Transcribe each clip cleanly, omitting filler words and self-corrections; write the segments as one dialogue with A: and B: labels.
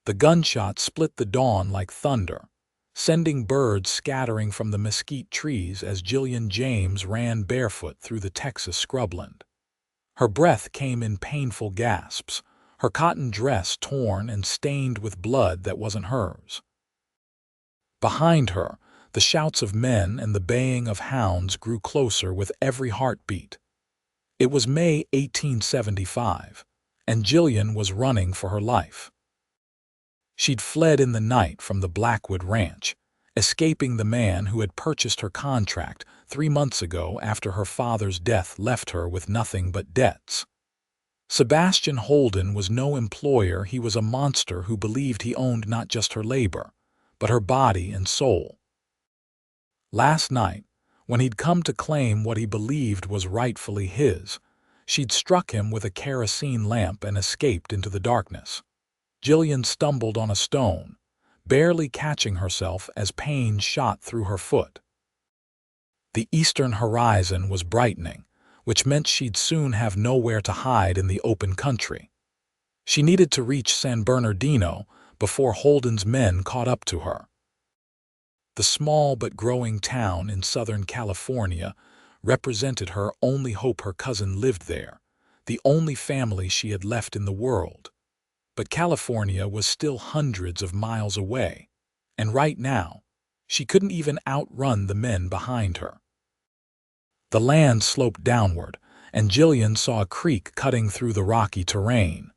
A: The gunshot split the dawn like thunder, sending birds scattering from the mesquite trees as Jillian James ran barefoot through the Texas scrubland. Her breath came in painful gasps, her cotton dress torn and stained with blood that wasn't hers. Behind her, the shouts of men and the baying of hounds grew closer with every heartbeat. It was May 1875, and Jillian was running for her life. She'd fled in the night from the Blackwood Ranch, escaping the man who had purchased her contract 3 months ago after her father's death left her with nothing but debts. Sebastian Holden was no employer, he was a monster who believed he owned not just her labor, but her body and soul. Last night, when he'd come to claim what he believed was rightfully his, she'd struck him with a kerosene lamp and escaped into the darkness. Jillian stumbled on a stone, barely catching herself as pain shot through her foot. The eastern horizon was brightening, which meant she'd soon have nowhere to hide in the open country. She needed to reach San Bernardino before Holden's men caught up to her. The small but growing town in Southern California represented her only hope. Her cousin lived there, the only family she had left in the world. But California was still hundreds of miles away, and right now, she couldn't even outrun the men behind her. The land sloped downward, and Jillian saw a creek cutting through the rocky terrain.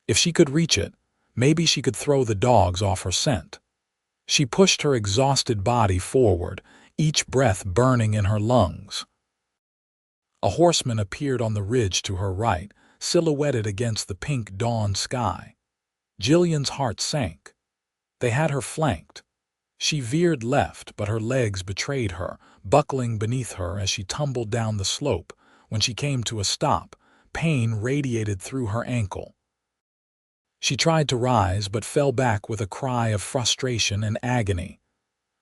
A: If she could reach it, maybe she could throw the dogs off her scent. She pushed her exhausted body forward, each breath burning in her lungs. A horseman appeared on the ridge to her right, silhouetted against the pink dawn sky. Jillian's heart sank. They had her flanked. She veered left, but her legs betrayed her, buckling beneath her as she tumbled down the slope. When she came to a stop, pain radiated through her ankle. She tried to rise, but fell back with a cry of frustration and agony.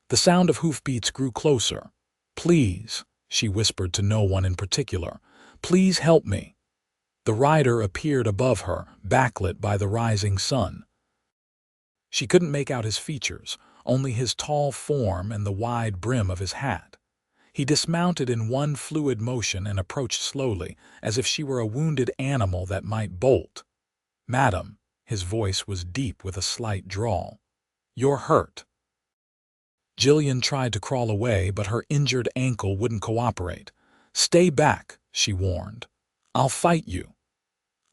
A: The sound of hoofbeats grew closer. "Please," she whispered to no one in particular, "please help me." The rider appeared above her, backlit by the rising sun. She couldn't make out his features, only his tall form and the wide brim of his hat. He dismounted in one fluid motion and approached slowly, as if she were a wounded animal that might bolt. "Madam," his voice was deep with a slight drawl, "you're hurt." Jillian tried to crawl away, but her injured ankle wouldn't cooperate. "Stay back," she warned. "I'll fight you."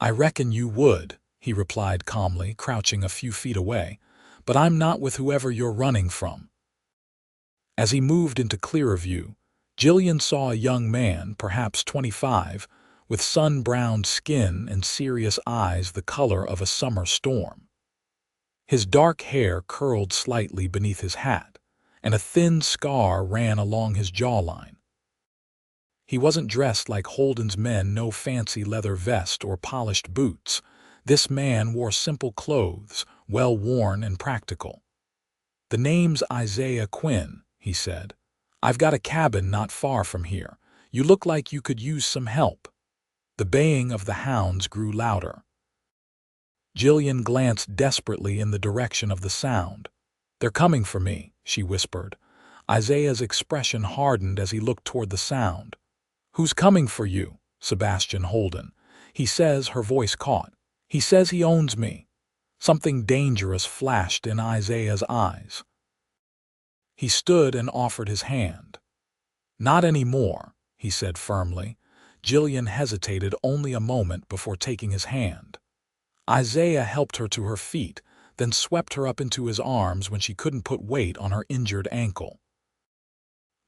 A: "I reckon you would," he replied calmly, crouching a few feet away, "but I'm not with whoever you're running from." As he moved into clearer view, Jillian saw a young man, perhaps 25, with sun-browned skin and serious eyes the color of a summer storm. His dark hair curled slightly beneath his hat, and a thin scar ran along his jawline. He wasn't dressed like Holden's men, no fancy leather vest or polished boots. This man wore simple clothes, well-worn and practical. "The name's Isaiah Quinn," he said. "I've got a cabin not far from here. You look like you could use some help." The baying of the hounds grew louder. Jillian glanced desperately in the direction of the sound. "They're coming for me," she whispered. Isaiah's expression hardened as he looked toward the sound. "Who's coming for you?" "Sebastian Holden. He says," her voice caught, "he says he owns me." Something dangerous flashed in Isaiah's eyes. He stood and offered his hand. "Not anymore," he said firmly. Jillian hesitated only a moment before taking his hand. Isaiah helped her to her feet, then swept her up into his arms when she couldn't put weight on her injured ankle.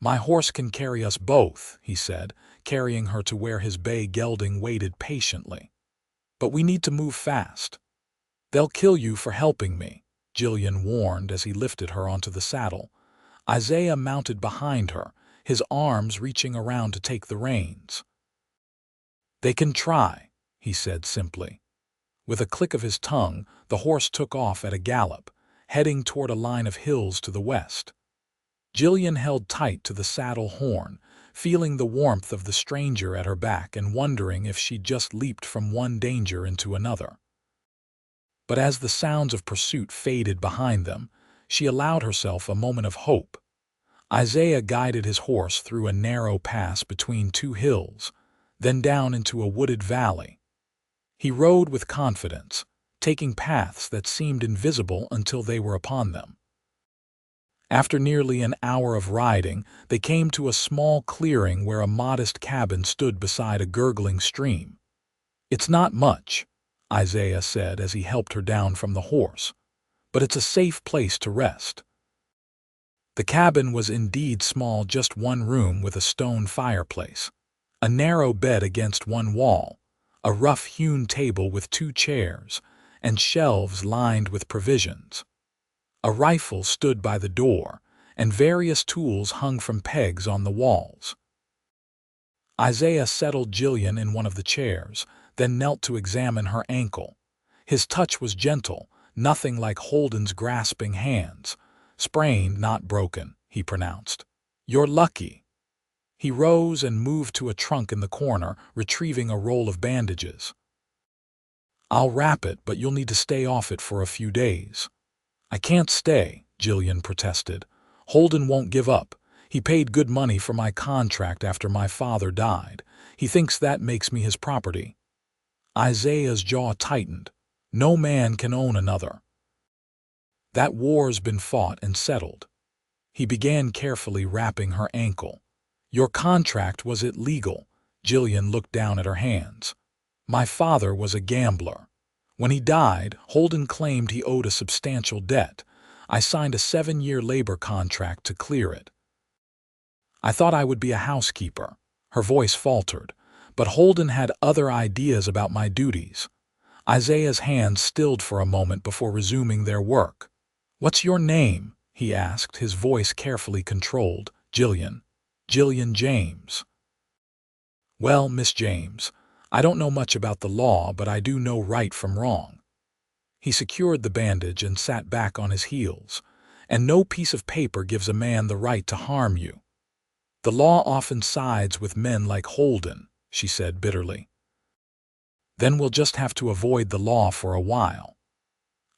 A: "My horse can carry us both," he said, carrying her to where his bay gelding waited patiently. "But we need to move fast." "They'll kill you for helping me," Jillian warned as he lifted her onto the saddle. Isaiah mounted behind her, his arms reaching around to take the reins. "They can try," he said simply. With a click of his tongue, the horse took off at a gallop, heading toward a line of hills to the west. Jillian held tight to the saddle horn, feeling the warmth of the stranger at her back and wondering if she'd just leaped from one danger into another. but as the sounds of pursuit faded behind them, she allowed herself a moment of hope. Isaiah guided his horse through a narrow pass between two hills, then down into a wooded valley. He rode with confidence, taking paths that seemed invisible until they were upon them. After nearly an hour of riding, they came to a small clearing where a modest cabin stood beside a gurgling stream. "It's not much," Isaiah said as he helped her down from the horse, "but it's a safe place to rest." The cabin was indeed small, just one room with a stone fireplace, a narrow bed against one wall, a rough-hewn table with two chairs, and shelves lined with provisions. A rifle stood by the door, and various tools hung from pegs on the walls. Isaiah settled Jillian in one of the chairs, then knelt to examine her ankle. His touch was gentle, nothing like Holden's grasping hands. "Sprained, not broken," he pronounced. "You're lucky." He rose and moved to a trunk in the corner, retrieving a roll of bandages. "I'll wrap it, but you'll need to stay off it for a few days." "I can't stay," Jillian protested. "Holden won't give up. He paid good money for my contract after my father died. He thinks that makes me his property." Isaiah's jaw tightened. "No man can own another. That war's been fought and settled." He began carefully wrapping her ankle. "Your contract, was it legal?" Jillian looked down at her hands. "My father was a gambler. When he died, Holden claimed he owed a substantial debt. I signed a 7-year labor contract to clear it. I thought I would be a housekeeper." Her voice faltered, "but Holden had other ideas about my duties." Isaiah's hands stilled for a moment before resuming their work. "What's your name?" he asked, his voice carefully controlled. "Jillian. Jillian James." "Well, Miss James, I don't know much about the law, but I do know right from wrong." He secured the bandage and sat back on his heels. "And no piece of paper gives a man the right to harm you." "The law often sides with men like Holden," she said bitterly. "Then we'll just have to avoid the law for a while."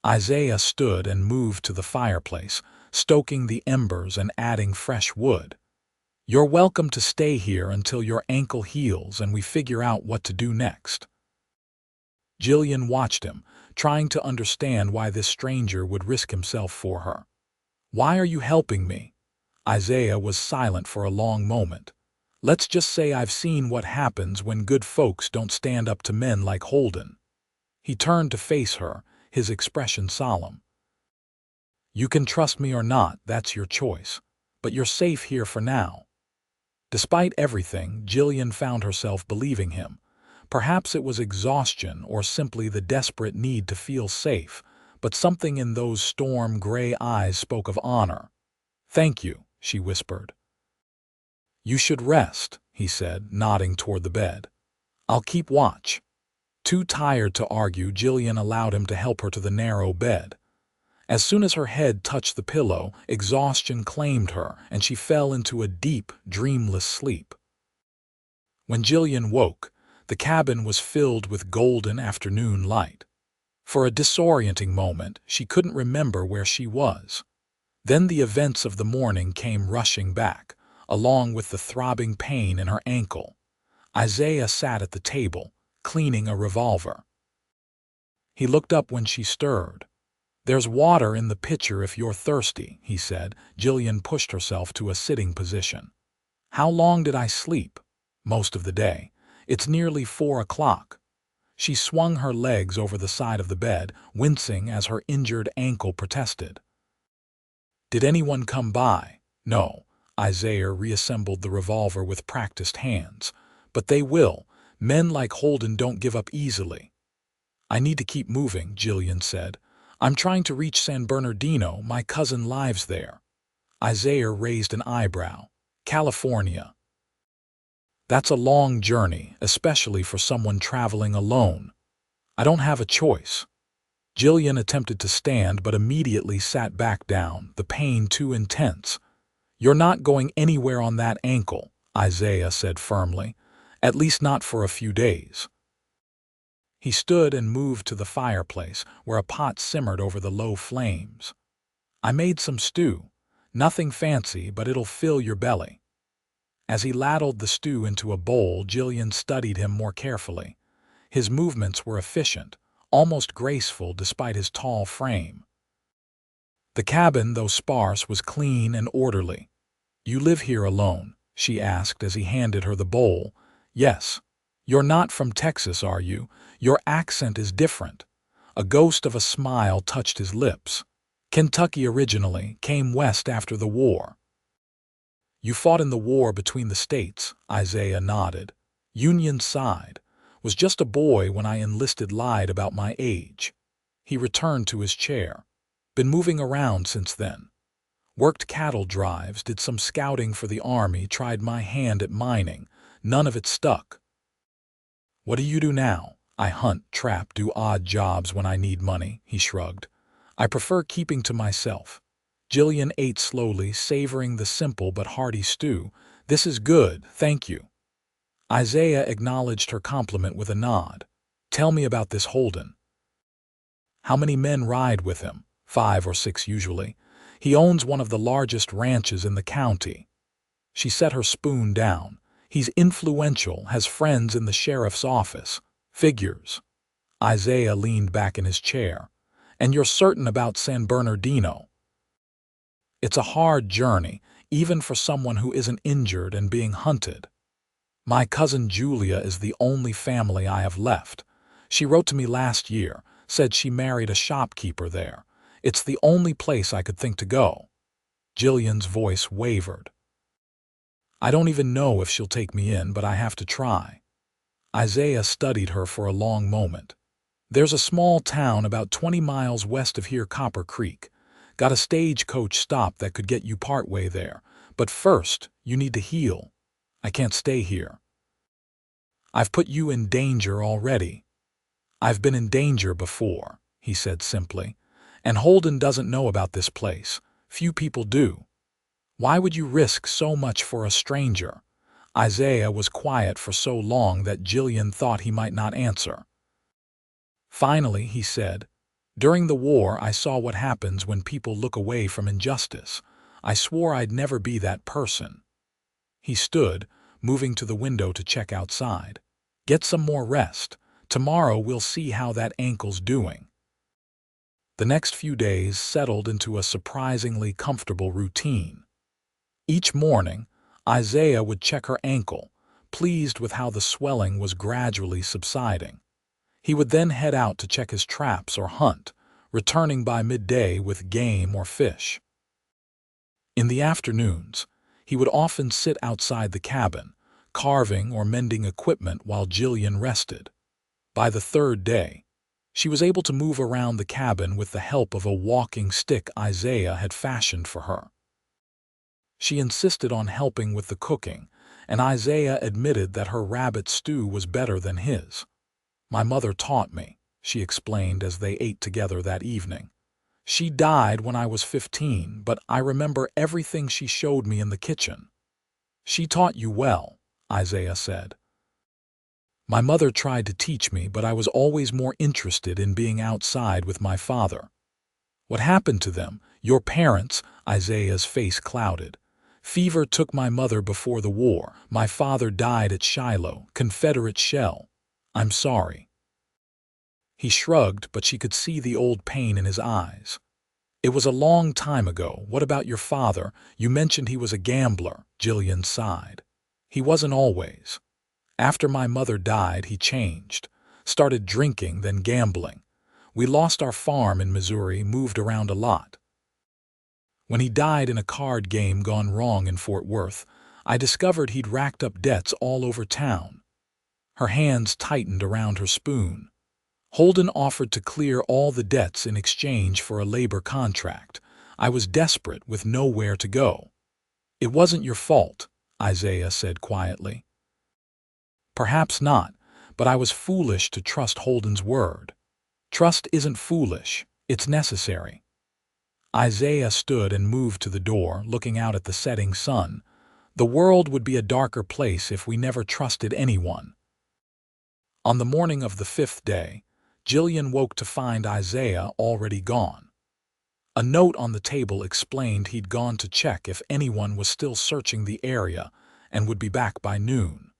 A: Isaiah stood and moved to the fireplace, stoking the embers and adding fresh wood. "You're welcome to stay here until your ankle heals and we figure out what to do next." Jillian watched him, trying to understand why this stranger would risk himself for her. "Why are you helping me?" Isaiah was silent for a long moment. "Let's just say I've seen what happens when good folks don't stand up to men like Holden." He turned to face her, his expression solemn. "You can trust me or not, that's your choice. But you're safe here for now." Despite everything, Jillian found herself believing him. Perhaps it was exhaustion or simply the desperate need to feel safe, but something in those storm-gray eyes spoke of honor. "Thank you," she whispered. "You should rest," he said, nodding toward the bed. "I'll keep watch." Too tired to argue, Jillian allowed him to help her to the narrow bed. As soon as her head touched the pillow, exhaustion claimed her, and she fell into a deep, dreamless sleep. When Jillian woke, the cabin was filled with golden afternoon light. For a disorienting moment, she couldn't remember where she was. Then the events of the morning came rushing back, along with the throbbing pain in her ankle. Isaiah sat at the table, cleaning a revolver. He looked up when she stirred. "There's water in the pitcher if you're thirsty," he said. Jillian pushed herself to a sitting position. "How long did I sleep?" "Most of the day. It's nearly 4 o'clock." She swung her legs over the side of the bed, wincing as her injured ankle protested. "Did anyone come by?" "No." Isaiah reassembled the revolver with practiced hands. "But they will. Men like Holden don't give up easily." "I need to keep moving," Jillian said. "I'm trying to reach San Bernardino. My cousin lives there." Isaiah raised an eyebrow. "California. That's a long journey, especially for someone traveling alone." "I don't have a choice." Jillian attempted to stand but immediately sat back down, the pain too intense. "You're not going anywhere on that ankle," Isaiah said firmly. "At least not for a few days." He stood and moved to the fireplace, where a pot simmered over the low flames. "I made some stew. Nothing fancy, but it'll fill your belly." As he ladled the stew into a bowl, Jillian studied him more carefully. His movements were efficient, almost graceful despite his tall frame. The cabin, though sparse, was clean and orderly. "You live here alone?" she asked as he handed her the bowl. "Yes." "You're not from Texas, are you? Your accent is different." A ghost of a smile touched his lips. "Kentucky originally, came west after the war." "You fought in the war between the states," Isaiah nodded. "Union side. Was just a boy when I enlisted, lied about my age." He returned to his chair. "Been moving around since then. Worked cattle drives, did some scouting for the army, tried my hand at mining. None of it stuck." "What do you do now?" "I hunt, trap, do odd jobs when I need money," he shrugged. "I prefer keeping to myself." Jillian ate slowly, savoring the simple but hearty stew. "This is good, thank you." Isaiah acknowledged her compliment with a nod. "Tell me about this Holden." "How many men ride with him?" 5 or 6 usually. "He owns one of the largest ranches in the county." She set her spoon down. "He's influential, has friends in the sheriff's office. Figures." Isaiah leaned back in his chair. "And you're certain about San Bernardino?" "It's a hard journey, even for someone who isn't injured and being hunted. My cousin Julia is the only family I have left. She wrote to me last year, said she married a shopkeeper there. It's the only place I could think to go." Jillian's voice wavered. "I don't even know if she'll take me in, but I have to try." Isaiah studied her for a long moment. "There's a small town about 20 miles west of here, Copper Creek. Got a stagecoach stop that could get you partway there. But first, you need to heal. I can't stay here." "I've put you in danger already." "I've been in danger before," he said simply. "And Holden doesn't know about this place. Few people do. Why would you risk so much for a stranger?" Isaiah was quiet for so long that Jillian thought he might not answer. Finally, he said, "During the war, I saw what happens when people look away from injustice. I swore I'd never be that person." He stood, moving to the window to check outside. "Get some more rest. Tomorrow we'll see how that ankle's doing." The next few days settled into a surprisingly comfortable routine. Each morning, Isaiah would check her ankle, pleased with how the swelling was gradually subsiding. He would then head out to check his traps or hunt, returning by midday with game or fish. In the afternoons, he would often sit outside the cabin, carving or mending equipment while Jillian rested. By the third day, she was able to move around the cabin with the help of a walking stick Isaiah had fashioned for her. She insisted on helping with the cooking, and Isaiah admitted that her rabbit stew was better than his. "My mother taught me," she explained as they ate together that evening. "She died when I was 15, but I remember everything she showed me in the kitchen." "She taught you well," Isaiah said. "My mother tried to teach me, but I was always more interested in being outside with my father." "What happened to them? Your parents?" Isaiah's face clouded. "Fever took my mother before the war. My father died at Shiloh, Confederate shell. I'm sorry." He shrugged, but she could see the old pain in his eyes. "It was a long time ago. What about your father? You mentioned he was a gambler," Jillian sighed. "He wasn't always. After my mother died, he changed. Started drinking, then gambling. We lost our farm in Missouri, moved around a lot. When he died in a card game gone wrong in Fort Worth, I discovered he'd racked up debts all over town." Her hands tightened around her spoon. "Holden offered to clear all the debts in exchange for a labor contract. I was desperate with nowhere to go." "It wasn't your fault," Isaiah said quietly. "Perhaps not, but I was foolish to trust Holden's word." "Trust isn't foolish, it's necessary." Isaiah stood and moved to the door, looking out at the setting sun. "The world would be a darker place if we never trusted anyone." On the morning of the 5th day, Jillian woke to find Isaiah already gone. A note on the table explained he'd gone to check if anyone was still searching the area and would be back by noon.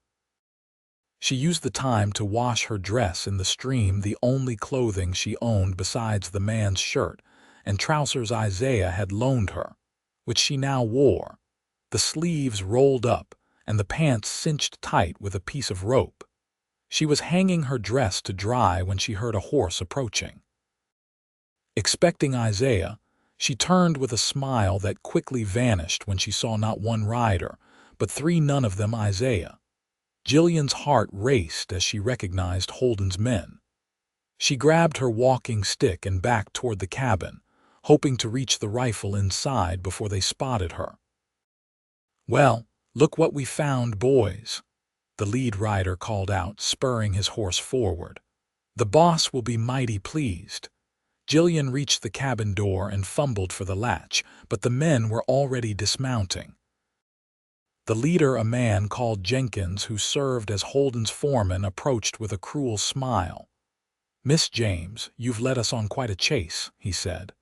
A: She used the time to wash her dress in the stream, the only clothing she owned besides the man's shirt and trousers Isaiah had loaned her, which she now wore, the sleeves rolled up and the pants cinched tight with a piece of rope. She was hanging her dress to dry when she heard a horse approaching. Expecting Isaiah, she turned with a smile that quickly vanished when she saw not one rider, but three, none of them Isaiah. Jillian's heart raced as she recognized Holden's men. She grabbed her walking stick and backed toward the cabin, hoping to reach the rifle inside before they spotted her. "Well, look what we found, boys," the lead rider called out, spurring his horse forward. "The boss will be mighty pleased." Jillian reached the cabin door and fumbled for the latch, but the men were already dismounting. The leader, a man called Jenkins, who served as Holden's foreman, approached with a cruel smile. "Miss James, you've led us on quite a chase," he said.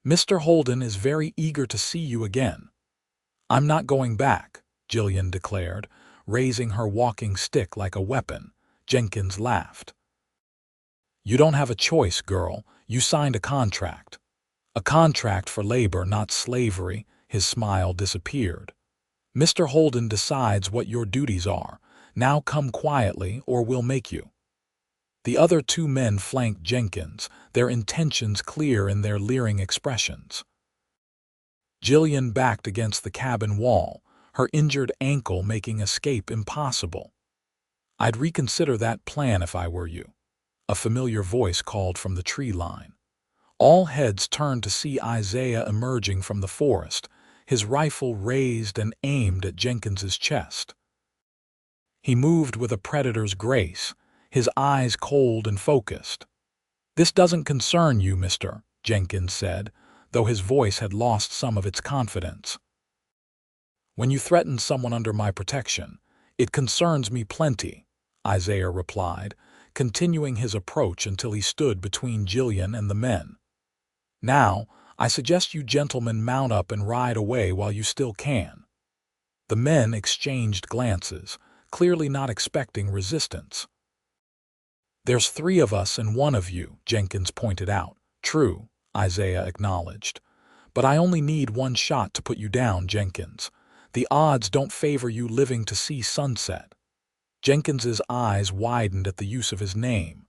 A: "Mr. Holden is very eager to see you again." "I'm not going back," Jillian declared, raising her walking stick like a weapon. Jenkins laughed. "You don't have a choice, girl. You signed a contract." "A contract for labor, not slavery." His smile disappeared. "Mr. Holden decides what your duties are. Now come quietly, or we'll make you." The other two men flanked Jenkins, their intentions clear in their leering expressions. Jillian backed against the cabin wall, her injured ankle making escape impossible. "I'd reconsider that plan if I were you," a familiar voice called from the tree line. All heads turned to see Isaiah emerging from the forest, his rifle raised and aimed at Jenkins's chest. He moved with a predator's grace, his eyes cold and focused. "This doesn't concern you, mister," Jenkins said, though his voice had lost some of its confidence. "When you threaten someone under my protection, it concerns me plenty," Isaiah replied, continuing his approach until he stood between Jillian and the men. "Now, I suggest you gentlemen mount up and ride away while you still can." The men exchanged glances, clearly not expecting resistance. "There's three of us and one of you," Jenkins pointed out. "True," Isaiah acknowledged. "But I only need one shot to put you down, Jenkins. The odds don't favor you living to see sunset." Jenkins's eyes widened at the use of his name.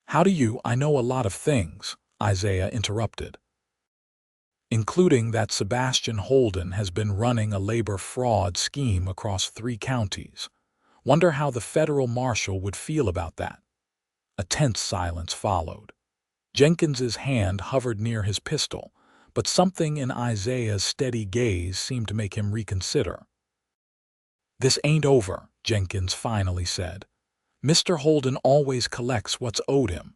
A: "How do you—" "I know a lot of things," Isaiah interrupted, "including that Sebastian Holden has been running a labor fraud scheme across 3 counties. Wonder how the federal marshal would feel about that." A tense silence followed. Jenkins's hand hovered near his pistol, but something in Isaiah's steady gaze seemed to make him reconsider. "This ain't over," Jenkins finally said. "Mr. Holden always collects what's owed him."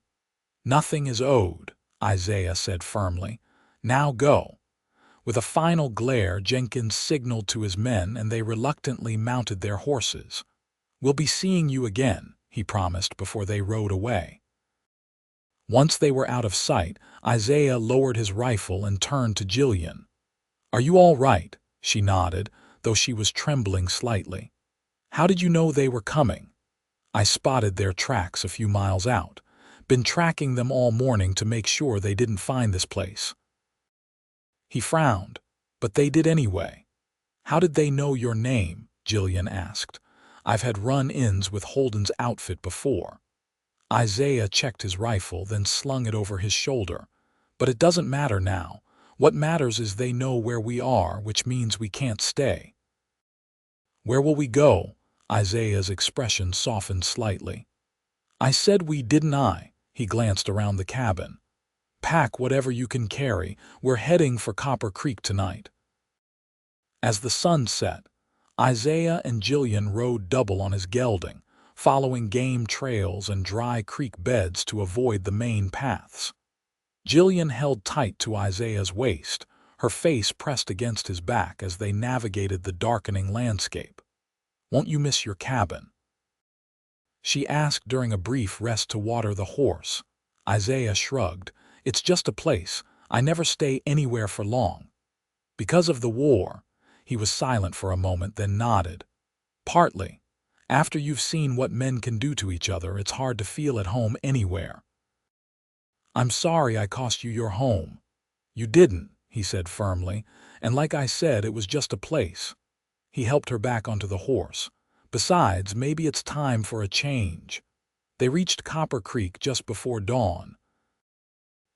A: "Nothing is owed," Isaiah said firmly. "Now go." With a final glare, Jenkins signaled to his men, and they reluctantly mounted their horses. "We'll be seeing you again," he promised before they rode away. Once they were out of sight, Isaiah lowered his rifle and turned to Jillian. "Are you all right?" She nodded, though she was trembling slightly. "How did you know they were coming?" "I spotted their tracks a few miles out. Been tracking them all morning to make sure they didn't find this place." He frowned. "But they did anyway." "How did they know your name?" Jillian asked. "I've had run-ins with Holden's outfit before." Isaiah checked his rifle, then slung it over his shoulder. "But it doesn't matter now. What matters is they know where we are, which means we can't stay." "Where will we go?" Isaiah's expression softened slightly. "I said we, didn't I?" He glanced around the cabin. "Pack whatever you can carry. We're heading for Copper Creek tonight." As the sun set, Isaiah and Jillian rode double on his gelding, following game trails and dry creek beds to avoid the main paths. Jillian held tight to Isaiah's waist, her face pressed against his back as they navigated the darkening landscape. "Won't you miss your cabin?" she asked during a brief rest to water the horse. Isaiah shrugged. It's just a place. I never stay anywhere for long. Because of the war. He was silent for a moment, then nodded. Partly. After you've seen what men can do to each other, it's hard to feel at home anywhere. I'm sorry I cost you your home. You didn't, he said firmly, and like I said, it was just a place. He helped her back onto the horse. Besides, maybe it's time for a change. They reached Copper Creek just before dawn.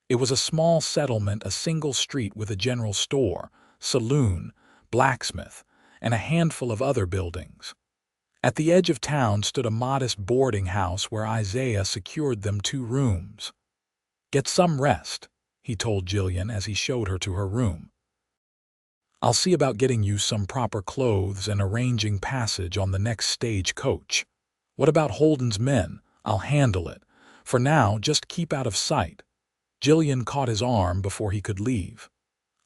A: It was a small settlement, a single street with a general store, saloon, blacksmith, and a handful of other buildings. At the edge of town stood a modest boarding house where Isaiah secured them 2 rooms. Get some rest, he told Jillian as he showed her to her room. I'll see about getting you some proper clothes and arranging passage on the next stage coach. What about Holden's men? I'll handle it. For now, just keep out of sight. Jillian caught his arm before he could leave.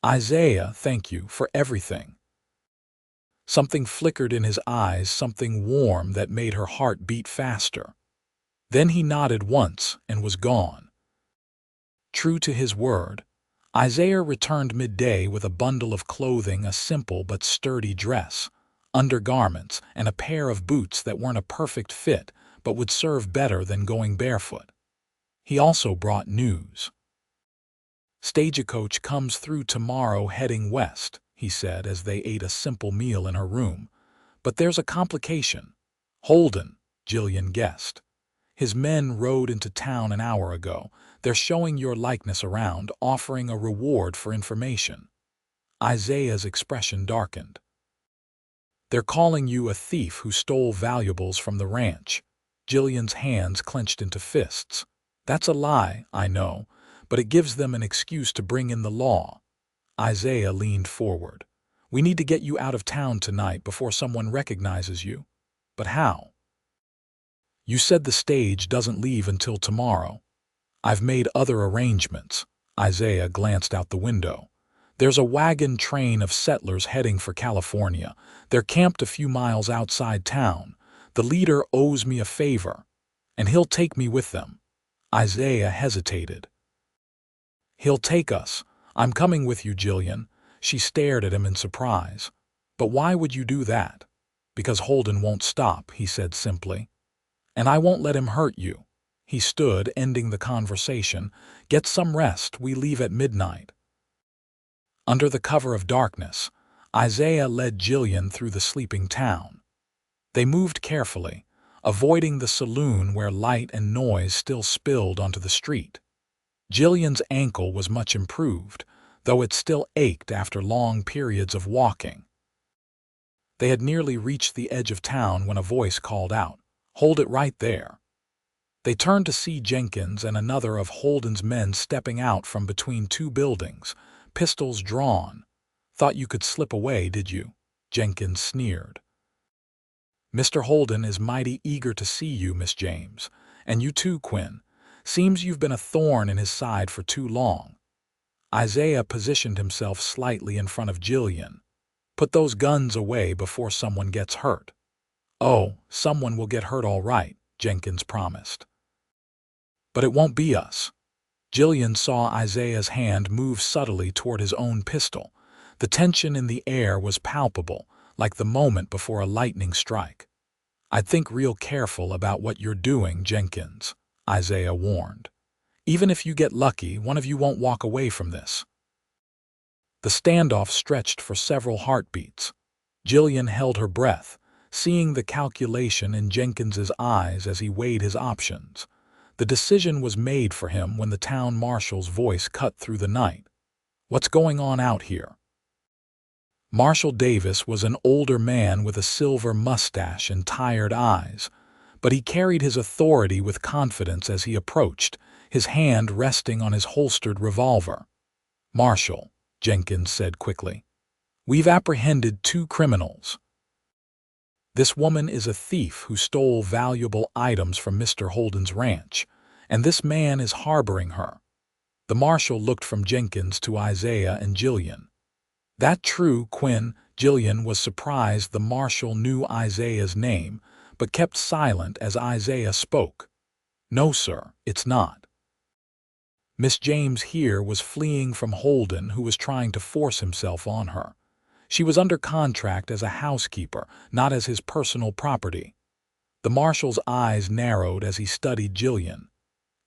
A: Isaiah, thank you for everything. Something flickered in his eyes, something warm that made her heart beat faster. Then he nodded once and was gone. True to his word, Isaiah returned midday with a bundle of clothing, a simple but sturdy dress, undergarments, and a pair of boots that weren't a perfect fit but would serve better than going barefoot. He also brought news. Stagecoach comes through tomorrow heading west, he said as they ate a simple meal in her room. But there's a complication. Holden, Jillian guessed. His men rode into town an hour ago. They're showing your likeness around, offering a reward for information. Isaiah's expression darkened. They're calling you a thief who stole valuables from the ranch. Jillian's hands clenched into fists. That's a lie, I know, but it gives them an excuse to bring in the law. Isaiah leaned forward. We need to get you out of town tonight before someone recognizes you. But how? You said the stage doesn't leave until tomorrow. I've made other arrangements. Isaiah glanced out the window. There's a wagon train of settlers heading for California. They're camped a few miles outside town. The leader owes me a favor, and he'll take me with them. Isaiah hesitated. He'll take us. I'm coming with you, Jillian. She stared at him in surprise. But why would you do that? Because Holden won't stop, he said simply. And I won't let him hurt you. He stood, ending the conversation. Get some rest. We leave at midnight. Under the cover of darkness, Isaiah led Jillian through the sleeping town. They moved carefully, avoiding the saloon where light and noise still spilled onto the street. Jillian's ankle was much improved, though it still ached after long periods of walking. They had nearly reached the edge of town when a voice called out, "Hold it right there." They turned to see Jenkins and another of Holden's men stepping out from between 2 buildings, pistols drawn. Thought you could slip away, did you? Jenkins sneered. Mr. Holden is mighty eager to see you, Miss James. And you too, Quinn. Seems you've been a thorn in his side for too long. Isaiah positioned himself slightly in front of Jillian. Put those guns away before someone gets hurt. Oh, someone will get hurt all right, Jenkins promised. But it won't be us. Jillian saw Isaiah's hand move subtly toward his own pistol. The tension in the air was palpable, like the moment before a lightning strike. I'd think real careful about what you're doing, Jenkins, Isaiah warned. Even if you get lucky, one of you won't walk away from this. The standoff stretched for several heartbeats. Jillian held her breath, seeing the calculation in Jenkins's eyes as he weighed his options. The decision was made for him when the town marshal's voice cut through the night. What's going on out here? Marshal Davis was an older man with a silver mustache and tired eyes, but he carried his authority with confidence as he approached, his hand resting on his holstered revolver. Marshal, Jenkins said quickly, we've apprehended 2 criminals. This woman is a thief who stole valuable items from Mr. Holden's ranch, and this man is harboring her. The marshal looked from Jenkins to Isaiah and Jillian. That true, Quinn? Jillian was surprised the marshal knew Isaiah's name, but kept silent as Isaiah spoke. "No, sir, it's not." Miss James here was fleeing from Holden, who was trying to force himself on her. She was under contract as a housekeeper, not as his personal property. The marshal's eyes narrowed as he studied Jillian.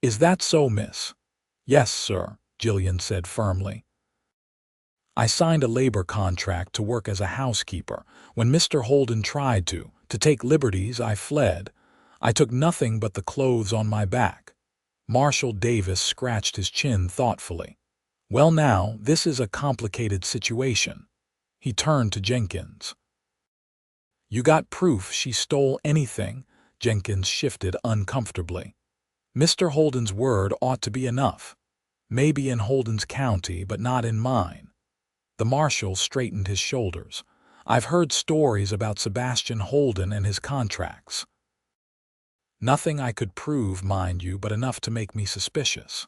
A: "Is that so, miss?" "Yes, sir," Jillian said firmly. "I signed a labor contract to work as a housekeeper. When Mr. Holden tried to take liberties, I fled. I took nothing but the clothes on my back." Marshal Davis scratched his chin thoughtfully. "Well now, this is a complicated situation." He turned to Jenkins. "You got proof she stole anything?" Jenkins shifted uncomfortably. "Mr. Holden's word ought to be enough. Maybe in Holden's county, but not in mine." The marshal straightened his shoulders. "I've heard stories about Sebastian Holden and his contracts. Nothing I could prove, mind you, but enough to make me suspicious."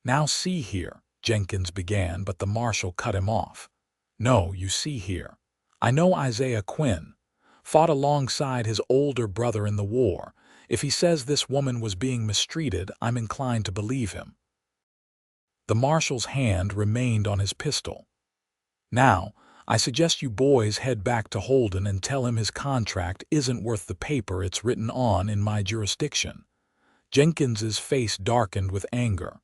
A: "Now see here," Jenkins began, but the marshal cut him off. "No, you see here. I know Isaiah Quinn. Fought alongside his older brother in the war. If he says this woman was being mistreated, I'm inclined to believe him." The marshal's hand remained on his pistol. "Now, I suggest you boys head back to Holden and tell him his contract isn't worth the paper it's written on in my jurisdiction." Jenkins's face darkened with anger.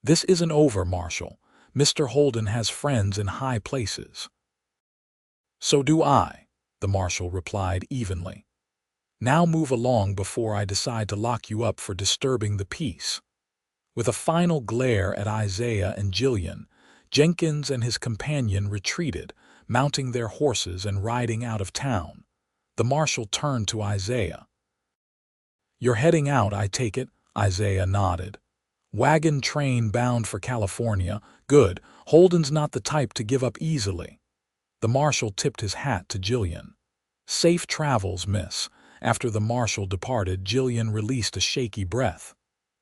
A: "This isn't over, Marshal. Mr. Holden has friends in high places." "So do I," the marshal replied evenly. "Now move along before I decide to lock you up for disturbing the peace." With a final glare at Isaiah and Jillian, Jenkins and his companion retreated, mounting their horses and riding out of town. The marshal turned to Isaiah. "You're heading out, I take it?" Isaiah nodded. "Wagon train bound for California. Good. Holden's not the type to give up easily." The marshal tipped his hat to Jillian. "Safe travels, miss." After the marshal departed, Jillian released a shaky breath.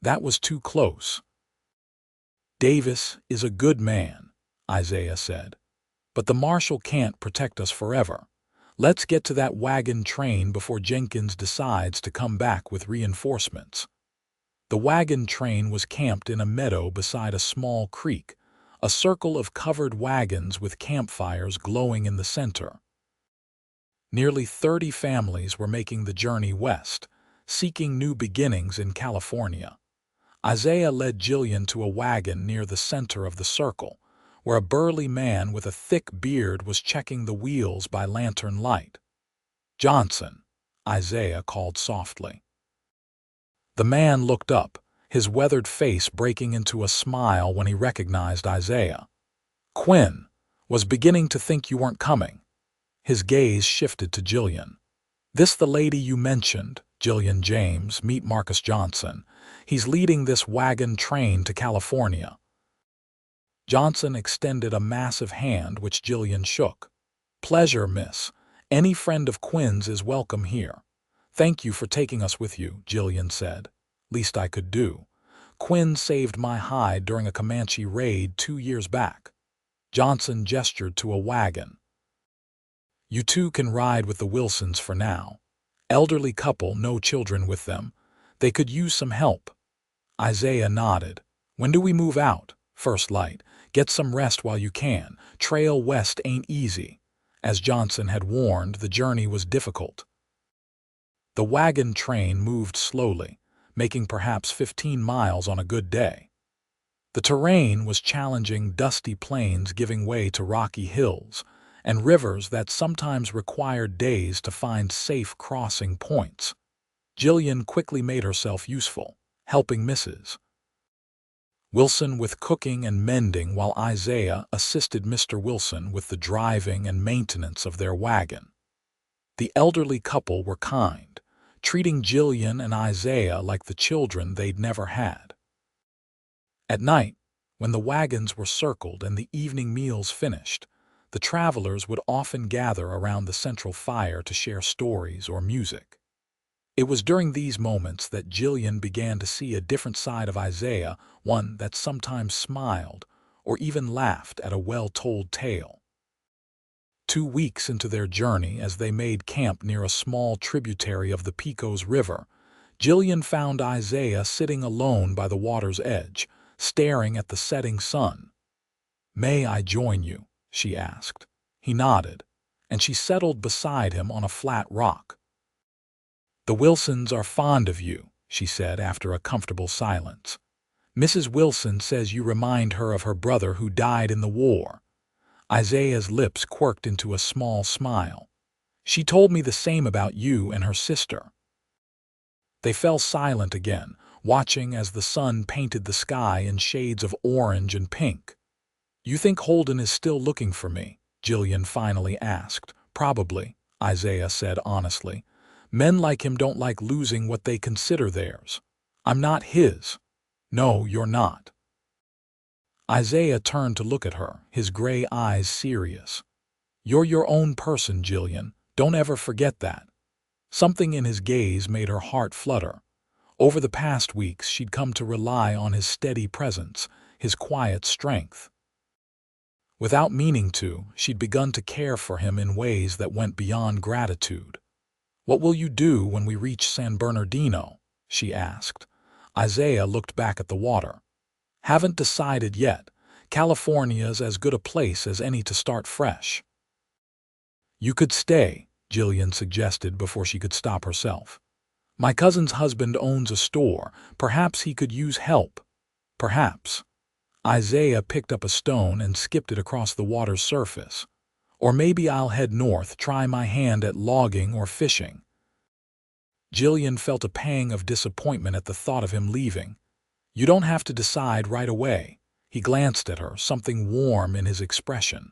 A: That was too close. "Davis is a good man," Isaiah said. "But the marshal can't protect us forever. Let's get to that wagon train before Jenkins decides to come back with reinforcements." The wagon train was camped in a meadow beside a small creek, a circle of covered wagons with campfires glowing in the center. Nearly 30 families were making the journey west, seeking new beginnings in California. Isaiah led Jillian to a wagon near the center of the circle, where a burly man with a thick beard was checking the wheels by lantern light. "Johnson," Isaiah called softly. The man looked up, his weathered face breaking into a smile when he recognized Isaiah. "Quinn, was beginning to think you weren't coming." His gaze shifted to Jillian. "This the lady you mentioned, Jillian James, meet Marcus Johnson. He's leading this wagon train to California." Johnson extended a massive hand which Jillian shook. "Pleasure, miss. Any friend of Quinn's is welcome here." "Thank you for taking us with you," Jillian said. "Least I could do. Quinn saved my hide during a Comanche raid 2 years back." Johnson gestured to a wagon. "You two can ride with the Wilsons for now. Elderly couple, no children with them. They could use some help." Isaiah nodded. "When do we move out?" "First light. Get some rest while you can. Trail west ain't easy." As Johnson had warned, the journey was difficult. The wagon train moved slowly, making perhaps 15 miles on a good day. The terrain was challenging, dusty plains giving way to rocky hills, and rivers that sometimes required days to find safe crossing points. Jillian quickly made herself useful, helping Mrs. Wilson with cooking and mending while Isaiah assisted Mr. Wilson with the driving and maintenance of their wagon. The elderly couple were kind, treating Jillian and Isaiah like the children they'd never had. At night, when the wagons were circled and the evening meals finished, the travelers would often gather around the central fire to share stories or music. It was during these moments that Jillian began to see a different side of Isaiah, one that sometimes smiled or even laughed at a well-told tale. 2 weeks into their journey, as they made camp near a small tributary of the Pecos River, Jillian found Isaiah sitting alone by the water's edge, staring at the setting sun. "May I join you?" she asked. He nodded, and she settled beside him on a flat rock. "The Wilsons are fond of you," she said after a comfortable silence. "Mrs. Wilson says you remind her of her brother who died in the war." Isaiah's lips quirked into a small smile. "She told me the same about you and her sister." They fell silent again, watching as the sun painted the sky in shades of orange and pink. "You think Holden is still looking for me?" Jillian finally asked. "Probably," Isaiah said honestly. "Men like him don't like losing what they consider theirs. I'm not his." "No, you're not." Isaiah turned to look at her, his gray eyes serious. "You're your own person, Jillian. Don't ever forget that." Something in his gaze made her heart flutter. Over the past weeks, she'd come to rely on his steady presence, his quiet strength. Without meaning to, she'd begun to care for him in ways that went beyond gratitude. "What will you do when we reach San Bernardino?" she asked. Isaiah looked back at the water. "Haven't decided yet. California's as good a place as any to start fresh." "You could stay," Jillian suggested before she could stop herself. "My cousin's husband owns a store. Perhaps he could use help." "Perhaps." Isaiah picked up a stone and skipped it across the water's surface. "Or maybe I'll head north, try my hand at logging or fishing." Jillian felt a pang of disappointment at the thought of him leaving. "You don't have to decide right away." He glanced at her, something warm in his expression.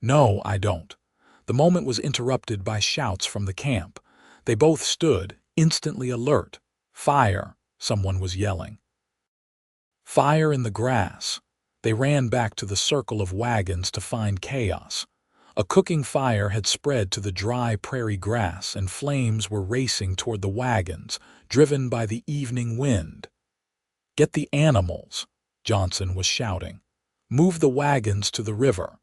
A: "No, I don't." The moment was interrupted by shouts from the camp. They both stood, instantly alert. "Fire!" someone was yelling. "Fire in the grass!" They ran back to the circle of wagons to find chaos. A cooking fire had spread to the dry prairie grass, and flames were racing toward the wagons, driven by the evening wind. "Get the animals!" Johnson was shouting. "Move the wagons to the river."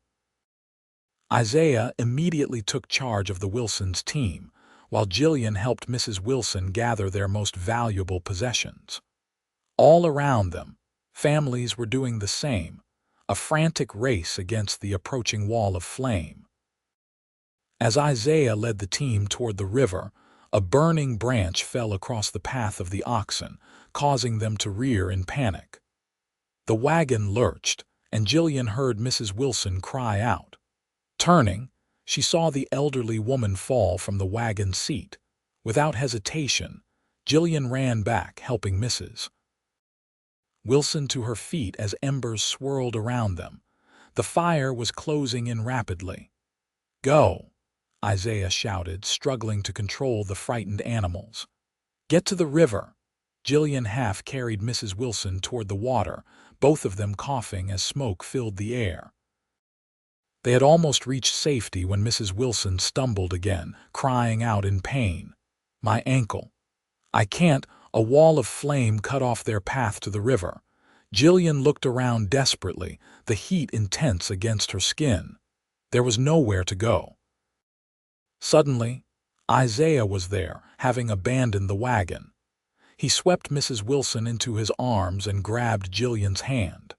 A: Isaiah immediately took charge of the Wilsons' team, while Jillian helped Mrs. Wilson gather their most valuable possessions. All around them, families were doing the same, a frantic race against the approaching wall of flame. As Isaiah led the team toward the river, a burning branch fell across the path of the oxen, causing them to rear in panic. The wagon lurched, and Jillian heard Mrs. Wilson cry out. Turning, she saw the elderly woman fall from the wagon seat. Without hesitation, Jillian ran back, helping Mrs. Wilson to her feet as embers swirled around them. The fire was closing in rapidly. "Go!" Isaiah shouted, struggling to control the frightened animals. "Get to the river!" Jillian half carried Mrs. Wilson toward the water, both of them coughing as smoke filled the air. They had almost reached safety when Mrs. Wilson stumbled again, crying out in pain. "My ankle! I can't!" A wall of flame cut off their path to the river. Jillian looked around desperately, the heat intense against her skin. There was nowhere to go. Suddenly, Isaiah was there, having abandoned the wagon. He swept Mrs. Wilson into his arms and grabbed Jillian's hand.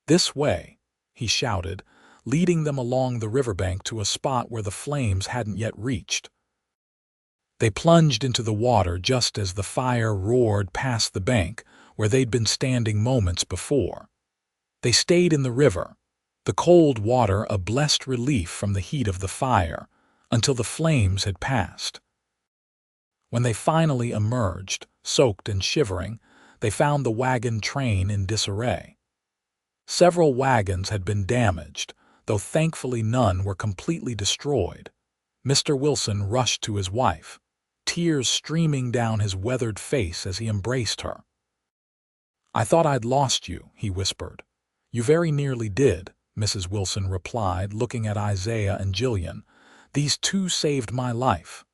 A: "This way," he shouted, leading them along the riverbank to a spot where the flames hadn't yet reached. They plunged into the water just as the fire roared past the bank where they'd been standing moments before. They stayed in the river, the cold water a blessed relief from the heat of the fire, until the flames had passed. When they finally emerged, soaked and shivering, they found the wagon train in disarray. Several wagons had been damaged, though thankfully none were completely destroyed. Mr. Wilson rushed to his wife, tears streaming down his weathered face as he embraced her. "I thought I'd lost you," he whispered. "You very nearly did," Mrs. Wilson replied, looking at Isaiah and Jillian. "These two saved my life."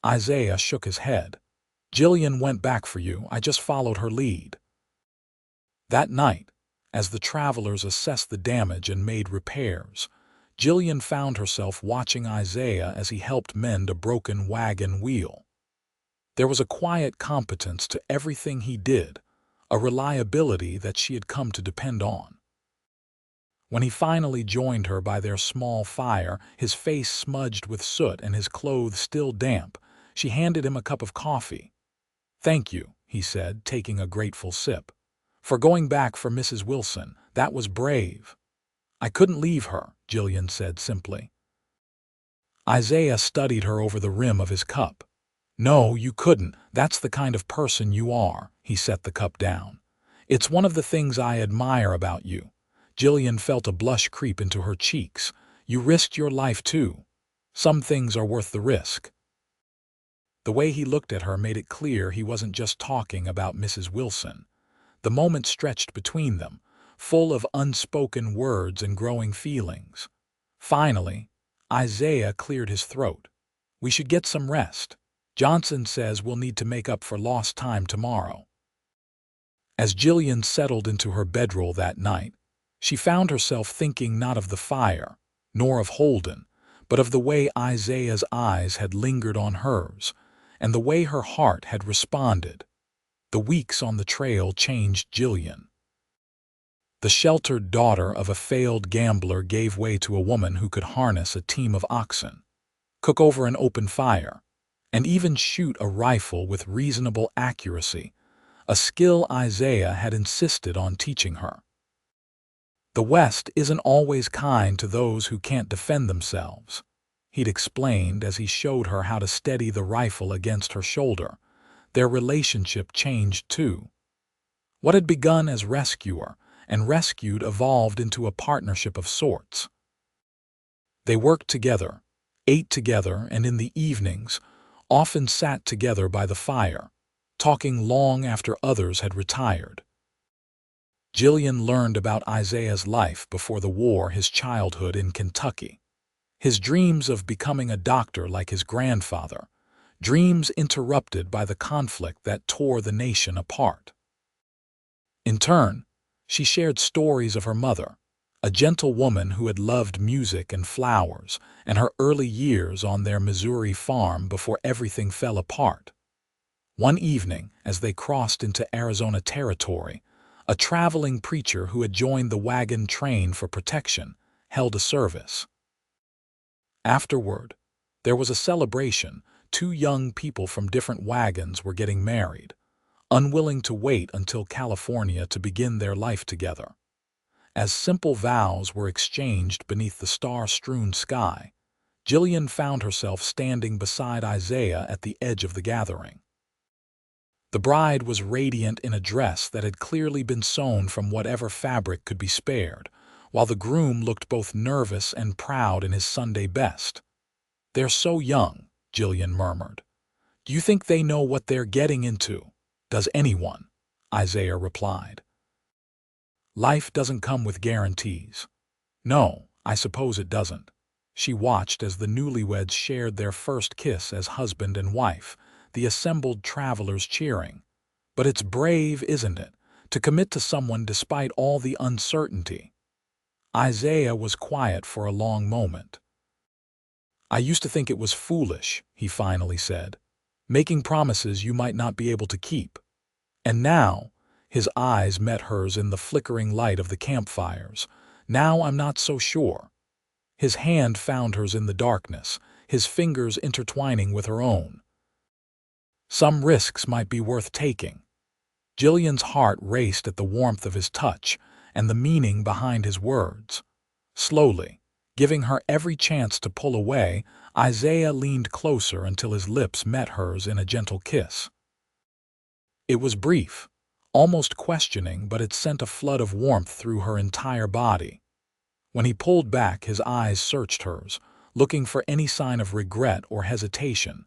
A: Isaiah shook his head. "Jillian went back for you. I just followed her lead." That night, as the travelers assessed the damage and made repairs, Jillian found herself watching Isaiah as he helped mend a broken wagon wheel. There was a quiet competence to everything he did, a reliability that she had come to depend on. When he finally joined her by their small fire, his face smudged with soot and his clothes still damp, she handed him a cup of coffee. "Thank you," he said, taking a grateful sip. "For going back for Mrs. Wilson, that was brave." "I couldn't leave her," Jillian said simply. Isaiah studied her over the rim of his cup. "No, you couldn't. That's the kind of person you are." He set the cup down. "It's one of the things I admire about you." Jillian felt a blush creep into her cheeks. "You risked your life too. Some things are worth the risk." The way he looked at her made it clear he wasn't just talking about Mrs. Wilson. The moment stretched between them, full of unspoken words and growing feelings. Finally, Isaiah cleared his throat. "We should get some rest. Johnson says we'll need to make up for lost time tomorrow." As Jillian settled into her bedroll that night, she found herself thinking not of the fire, nor of Holden, but of the way Isaiah's eyes had lingered on hers, and the way her heart had responded. The weeks on the trail changed Jillian. The sheltered daughter of a failed gambler gave way to a woman who could harness a team of oxen, cook over an open fire, and even shoot a rifle with reasonable accuracy, a skill Isaiah had insisted on teaching her. "The West isn't always kind to those who can't defend themselves," he'd explained as he showed her how to steady the rifle against her shoulder. Their relationship changed too. What had begun as rescuer and rescued evolved into a partnership of sorts. They worked together, ate together, and in the evenings, often sat together by the fire, talking long after others had retired. Jillian learned about Isaiah's life before the war, his childhood in Kentucky, his dreams of becoming a doctor like his grandfather, dreams interrupted by the conflict that tore the nation apart. In turn, she shared stories of her mother, a gentle woman who had loved music and flowers, and her early years on their Missouri farm before everything fell apart. One evening, as they crossed into Arizona territory, a traveling preacher who had joined the wagon train for protection held a service. Afterward, there was a celebration. Two young people from different wagons were getting married, unwilling to wait until California to begin their life together. As simple vows were exchanged beneath the star-strewn sky, Jillian found herself standing beside Isaiah at the edge of the gathering. The bride was radiant in a dress that had clearly been sewn from whatever fabric could be spared, while the groom looked both nervous and proud in his Sunday best. "They're so young," Jillian murmured. "Do you think they know what they're getting into?" "Does anyone?" Isaiah replied. "Life doesn't come with guarantees." "No, I suppose it doesn't." She watched as the newlyweds shared their first kiss as husband and wife, the assembled travelers cheering. "But it's brave, isn't it, to commit to someone despite all the uncertainty?" Isaiah was quiet for a long moment. "I used to think it was foolish," he finally said, "making promises you might not be able to keep. And now," his eyes met hers in the flickering light of the campfires, "now I'm not so sure." His hand found hers in the darkness, his fingers intertwining with her own. "Some risks might be worth taking." Jillian's heart raced at the warmth of his touch and the meaning behind his words. Slowly, giving her every chance to pull away, Isaiah leaned closer until his lips met hers in a gentle kiss. It was brief, almost questioning, but it sent a flood of warmth through her entire body. When he pulled back, his eyes searched hers, looking for any sign of regret or hesitation.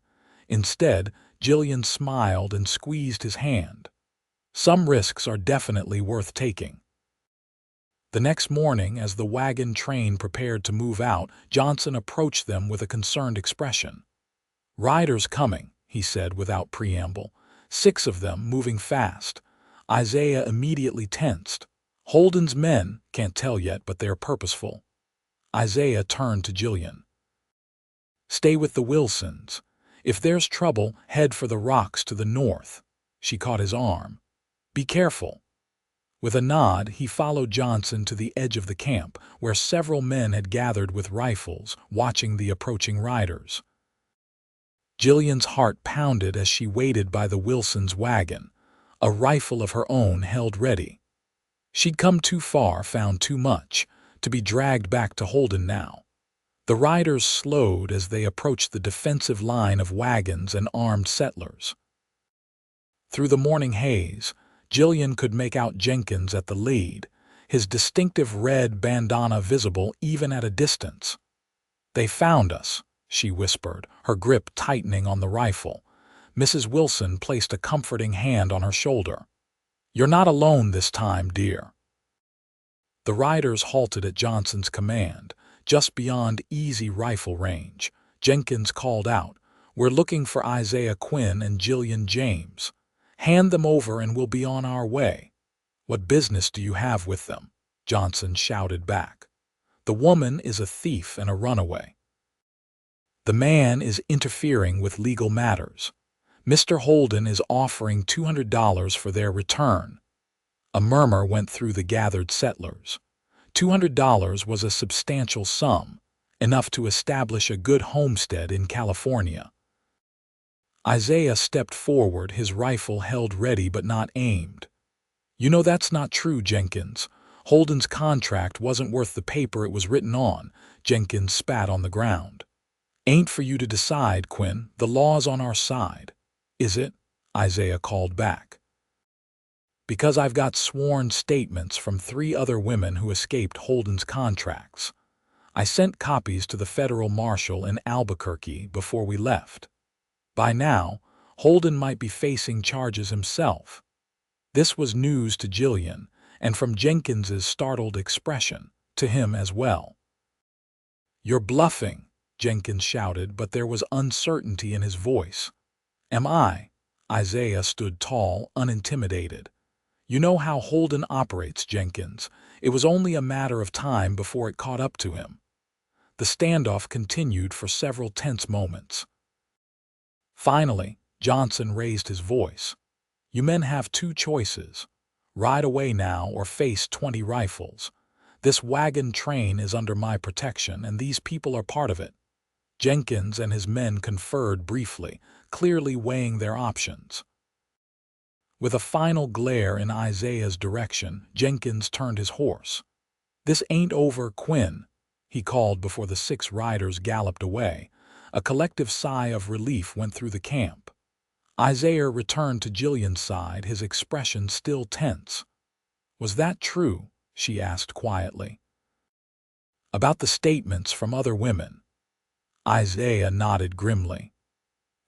A: Instead, Jillian smiled and squeezed his hand. "Some risks are definitely worth taking." The next morning, as the wagon train prepared to move out, Johnson approached them with a concerned expression. "Riders coming," he said without preamble. 6 of them, moving fast. Isaiah immediately tensed. "Holden's men? Can't tell yet, but they're purposeful." Isaiah turned to Jillian. "Stay with the Wilsons. If there's trouble, head for the rocks to the north." She caught his arm. "Be careful." With a nod, he followed Johnson to the edge of the camp, where several men had gathered with rifles, watching the approaching riders. Jillian's heart pounded as she waited by the Wilsons' wagon, a rifle of her own held ready. She'd come too far, found too much, to be dragged back to Holden now. The riders slowed as they approached the defensive line of wagons and armed settlers. Through the morning haze, Jillian could make out Jenkins at the lead, his distinctive red bandana visible even at a distance. "They found us," she whispered, her grip tightening on the rifle. Mrs. Wilson placed a comforting hand on her shoulder. "You're not alone this time, dear." The riders halted at Johnson's command, just beyond easy rifle range. Jenkins called out, "We're looking for Isaiah Quinn and Jillian James. Hand them over and we'll be on our way." "What business do you have with them?" Johnson shouted back. "The woman is a thief and a runaway. The man is interfering with legal matters. Mr. Holden is offering $200 for their return." A murmur went through the gathered settlers. $200 was a substantial sum, enough to establish a good homestead in California. Isaiah stepped forward, his rifle held ready but not aimed. "You know that's not true, Jenkins. Holden's contract wasn't worth the paper it was written on." Jenkins spat on the ground. "Ain't for you to decide, Quinn. The law's on our side." "Is it?" Isaiah called back. "Because I've got sworn statements from 3 other women who escaped Holden's contracts. I sent copies to the federal marshal in Albuquerque before we left. By now, Holden might be facing charges himself." This was news to Jillian, and from Jenkins's startled expression, to him as well. "You're bluffing," Jenkins shouted, but there was uncertainty in his voice. "Am I?" Isaiah stood tall, unintimidated. "You know how Holden operates, Jenkins. It was only a matter of time before it caught up to him." The standoff continued for several tense moments. Finally, Johnson raised his voice. "You men have 2 choices. Ride away now or face 20 rifles. This wagon train is under my protection, and these people are part of it." Jenkins and his men conferred briefly, clearly weighing their options. With a final glare in Isaiah's direction, Jenkins turned his horse. "This ain't over, Quinn," he called before the 6 riders galloped away. A collective sigh of relief went through the camp. Isaiah returned to Jillian's side, his expression still tense. "Was that true?" she asked quietly. "About the statements from other women?" Isaiah nodded grimly.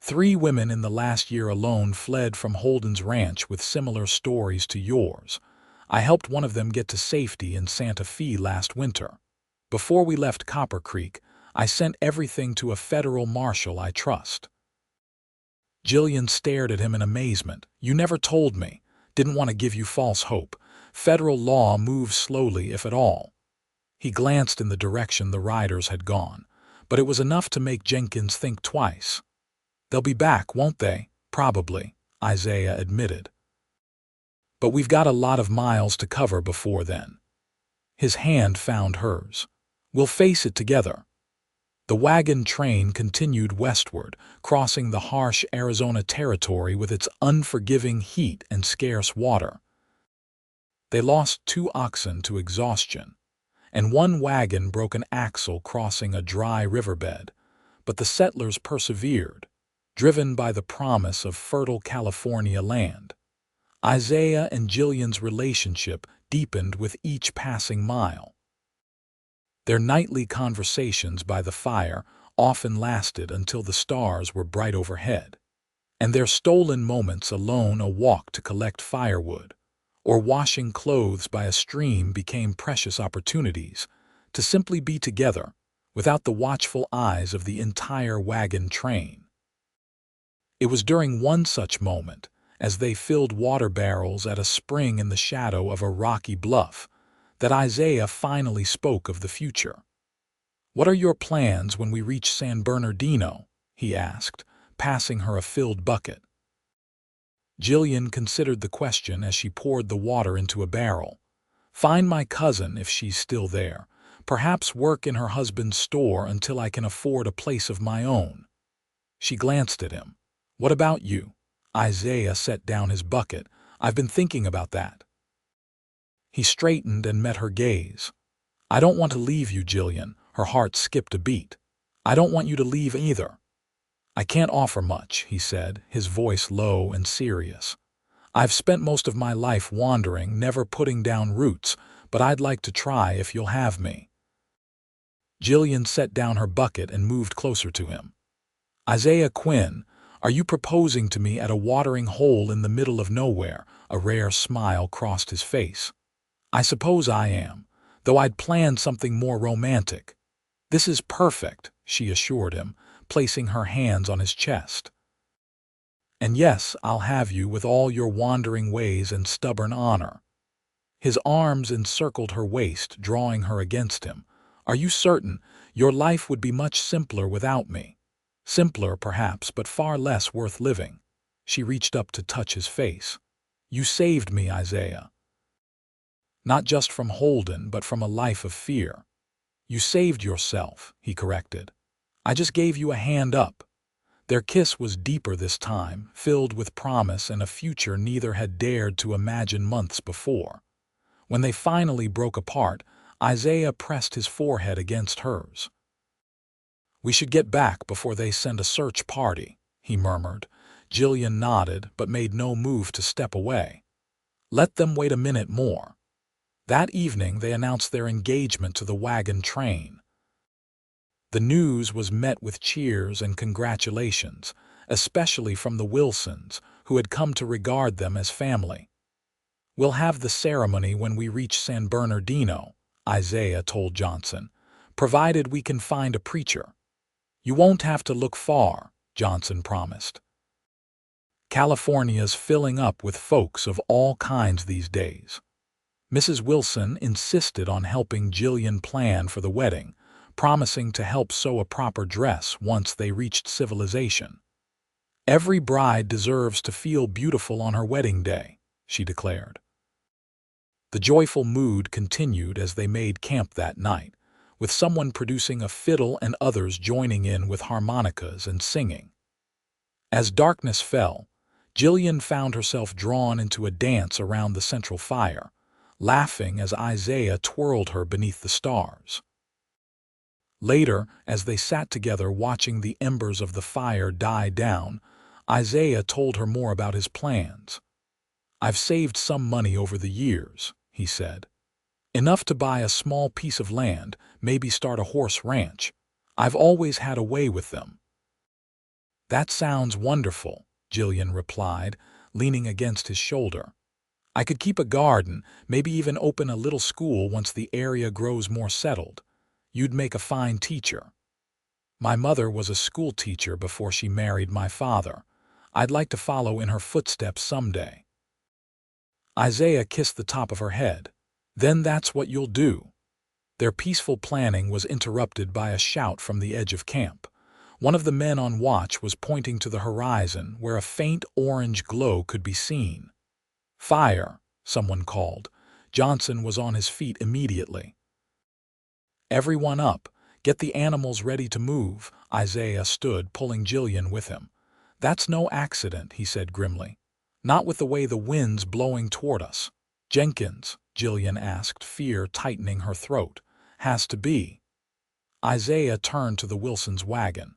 A: 3 women in the last year alone fled from Holden's ranch with similar stories to yours. I helped one of them get to safety in Santa Fe last winter. Before we left Copper Creek, I sent everything to a federal marshal I trust." Jillian stared at him in amazement. "You never told me. Didn't want to give you false hope. Federal law moves slowly, if at all." He glanced in the direction the riders had gone, but it was enough to make Jenkins think twice. "They'll be back, won't they?" "Probably," Isaiah admitted. "But we've got a lot of miles to cover before then." His hand found hers. "We'll face it together." The wagon train continued westward, crossing the harsh Arizona territory with its unforgiving heat and scarce water. They lost 2 oxen to exhaustion, and 1 wagon broke an axle crossing a dry riverbed, but the settlers persevered, driven by the promise of fertile California land. Isaiah and Jillian's relationship deepened with each passing mile. Their nightly conversations by the fire often lasted until the stars were bright overhead, and their stolen moments alone, a walk to collect firewood, or washing clothes by a stream, became precious opportunities to simply be together without the watchful eyes of the entire wagon train. It was during one such moment, as they filled water barrels at a spring in the shadow of a rocky bluff, that Isaiah finally spoke of the future. "What are your plans when we reach San Bernardino?" he asked, passing her a filled bucket. Jillian considered the question as she poured the water into a barrel. "Find my cousin if she's still there. Perhaps work in her husband's store until I can afford a place of my own." She glanced at him. "What about you?" Isaiah set down his bucket. "I've been thinking about that." He straightened and met her gaze. "I don't want to leave you, Jillian." Her heart skipped a beat. "I don't want you to leave either." "I can't offer much," he said, his voice low and serious. "I've spent most of my life wandering, never putting down roots, but I'd like to try if you'll have me." Jillian set down her bucket and moved closer to him. "Isaiah Quinn, are you proposing to me at a watering hole in the middle of nowhere?" A rare smile crossed his face. "I suppose I am, though I'd planned something more romantic." "This is perfect," she assured him, placing her hands on his chest. "And yes, I'll have you with all your wandering ways and stubborn honor." His arms encircled her waist, drawing her against him. "Are you certain? Your life would be much simpler without me." "Simpler, perhaps, but far less worth living." She reached up to touch his face. "You saved me, Isaiah. Not just from Holden, but from a life of fear." "You saved yourself," he corrected. "I just gave you a hand up." Their kiss was deeper this time, filled with promise and a future neither had dared to imagine months before. When they finally broke apart, Isaiah pressed his forehead against hers. "We should get back before they send a search party," he murmured. Jillian nodded, but made no move to step away. "Let them wait a minute more." That evening they announced their engagement to the wagon train. The news was met with cheers and congratulations, especially from the Wilsons, who had come to regard them as family. "We'll have the ceremony when we reach San Bernardino," Isaiah told Johnson, "provided we can find a preacher." "You won't have to look far," Johnson promised. "California's filling up with folks of all kinds these days." Mrs. Wilson insisted on helping Jillian plan for the wedding, promising to help sew a proper dress once they reached civilization. "Every bride deserves to feel beautiful on her wedding day," she declared. The joyful mood continued as they made camp that night, with someone producing a fiddle and others joining in with harmonicas and singing. As darkness fell, Jillian found herself drawn into a dance around the central fire, laughing as Isaiah twirled her beneath the stars. Later, as they sat together watching the embers of the fire die down, Isaiah told her more about his plans. "I've saved some money over the years," he said. "Enough to buy a small piece of land, maybe start a horse ranch. I've always had a way with them." "That sounds wonderful," Jillian replied, leaning against his shoulder. "I could keep a garden, maybe even open a little school once the area grows more settled. You'd make a fine teacher." "My mother was a school teacher before she married my father. I'd like to follow in her footsteps someday." Isaiah kissed the top of her head. "Then that's what you'll do." Their peaceful planning was interrupted by a shout from the edge of camp. One of the men on watch was pointing to the horizon where a faint orange glow could be seen. "Fire," someone called. Johnson was on his feet immediately. "Everyone up. Get the animals ready to move." Isaiah stood, pulling Jillian with him. "That's no accident," he said grimly. "Not with the way the wind's blowing toward us." "Jenkins?" Jillian asked, fear tightening her throat. "Has to be." Isaiah turned to the Wilsons' wagon.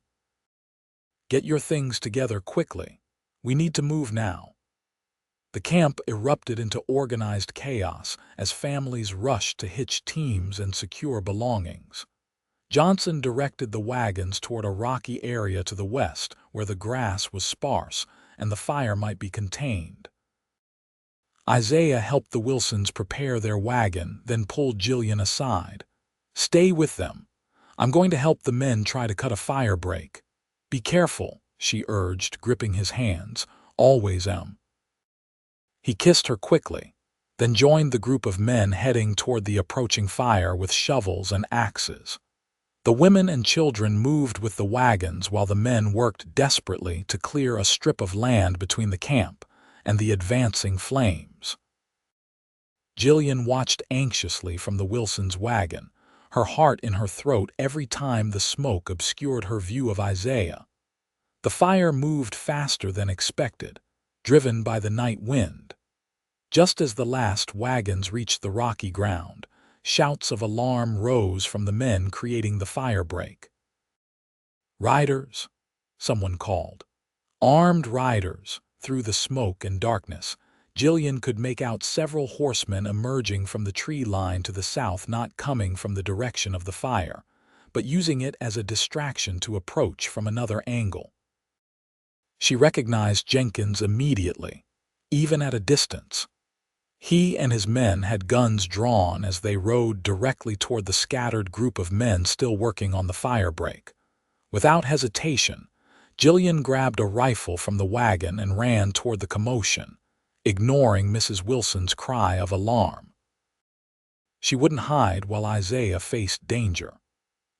A: "Get your things together quickly. We need to move now." The camp erupted into organized chaos as families rushed to hitch teams and secure belongings. Johnson directed the wagons toward a rocky area to the west where the grass was sparse and the fire might be contained. Isaiah helped the Wilsons prepare their wagon, then pulled Jillian aside. "Stay with them. I'm going to help the men try to cut a fire break." "Be careful," she urged, gripping his hands. "Always am." He kissed her quickly, then joined the group of men heading toward the approaching fire with shovels and axes. The women and children moved with the wagons while the men worked desperately to clear a strip of land between the camp and the advancing flames. Jillian watched anxiously from the Wilsons' wagon, her heart in her throat every time the smoke obscured her view of Isaiah. The fire moved faster than expected, driven by the night wind. Just as the last wagons reached the rocky ground, shouts of alarm rose from the men creating the firebreak. "Riders!" someone called. Armed riders. Through the smoke and darkness, Jillian could make out several horsemen emerging from the tree line to the south, not coming from the direction of the fire, but using it as a distraction to approach from another angle. She recognized Jenkins immediately, even at a distance. He and his men had guns drawn as they rode directly toward the scattered group of men still working on the firebreak. Without hesitation, Jillian grabbed a rifle from the wagon and ran toward the commotion, ignoring Mrs. Wilson's cry of alarm. She wouldn't hide while Isaiah faced danger.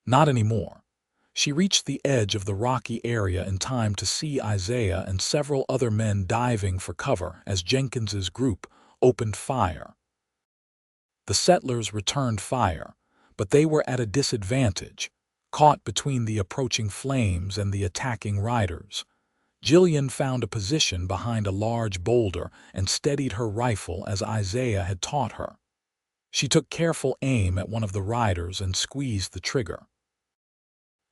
A: Not anymore. She reached the edge of the rocky area in time to see Isaiah and several other men diving for cover as Jenkins's group opened fire. The settlers returned fire, but they were at a disadvantage, caught between the approaching flames and the attacking riders. Jillian found a position behind a large boulder and steadied her rifle as Isaiah had taught her. She took careful aim at one of the riders and squeezed the trigger.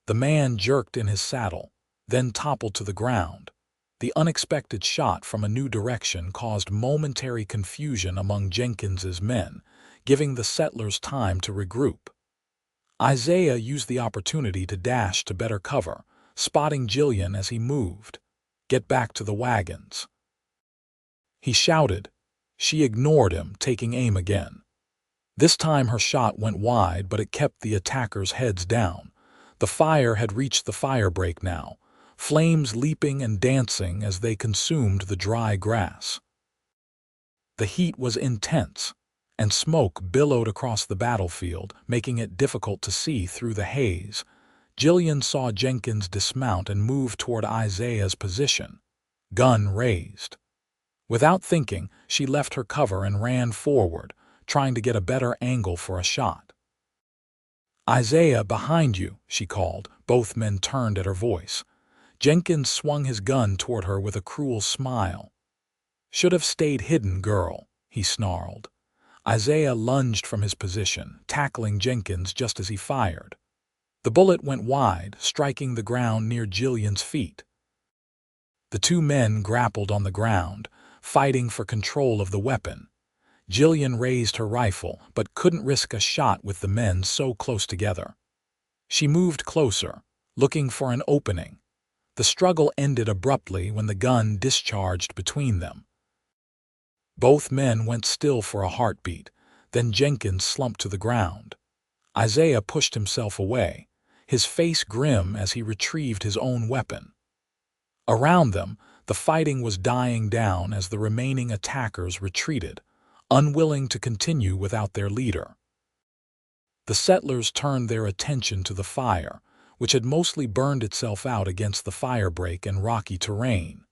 A: The man jerked in his saddle, then toppled to the ground. The unexpected shot from a new direction caused momentary confusion among Jenkins's men, giving the settlers time to regroup. Isaiah used the opportunity to dash to better cover, spotting Jillian as he moved. "Get back to the wagons," he shouted. She ignored him, taking aim again. This time her shot went wide, but it kept the attackers' heads down. The fire had reached the firebreak now, flames leaping and dancing as they consumed the dry grass. The heat was intense, and smoke billowed across the battlefield, making it difficult to see through the haze. Jillian saw Jenkins dismount and move toward Isaiah's position, gun raised. Without thinking, she left her cover and ran forward, trying to get a better angle for a shot. "Isaiah, behind you," she called. Both men turned at her voice. Jenkins swung his gun toward her with a cruel smile. "Should have stayed hidden, girl," he snarled. Isaiah lunged from his position, tackling Jenkins just as he fired. The bullet went wide, striking the ground near Jillian's feet. The two men grappled on the ground, fighting for control of the weapon. Jillian raised her rifle, but couldn't risk a shot with the men so close together. She moved closer, looking for an opening. The struggle ended abruptly when the gun discharged between them. Both men went still for a heartbeat, then Jenkins slumped to the ground. Isaiah pushed himself away, his face grim as he retrieved his own weapon. Around them, the fighting was dying down as the remaining attackers retreated, unwilling to continue without their leader. The settlers turned their attention to the fire, which had mostly burned itself out against the firebreak and rocky terrain.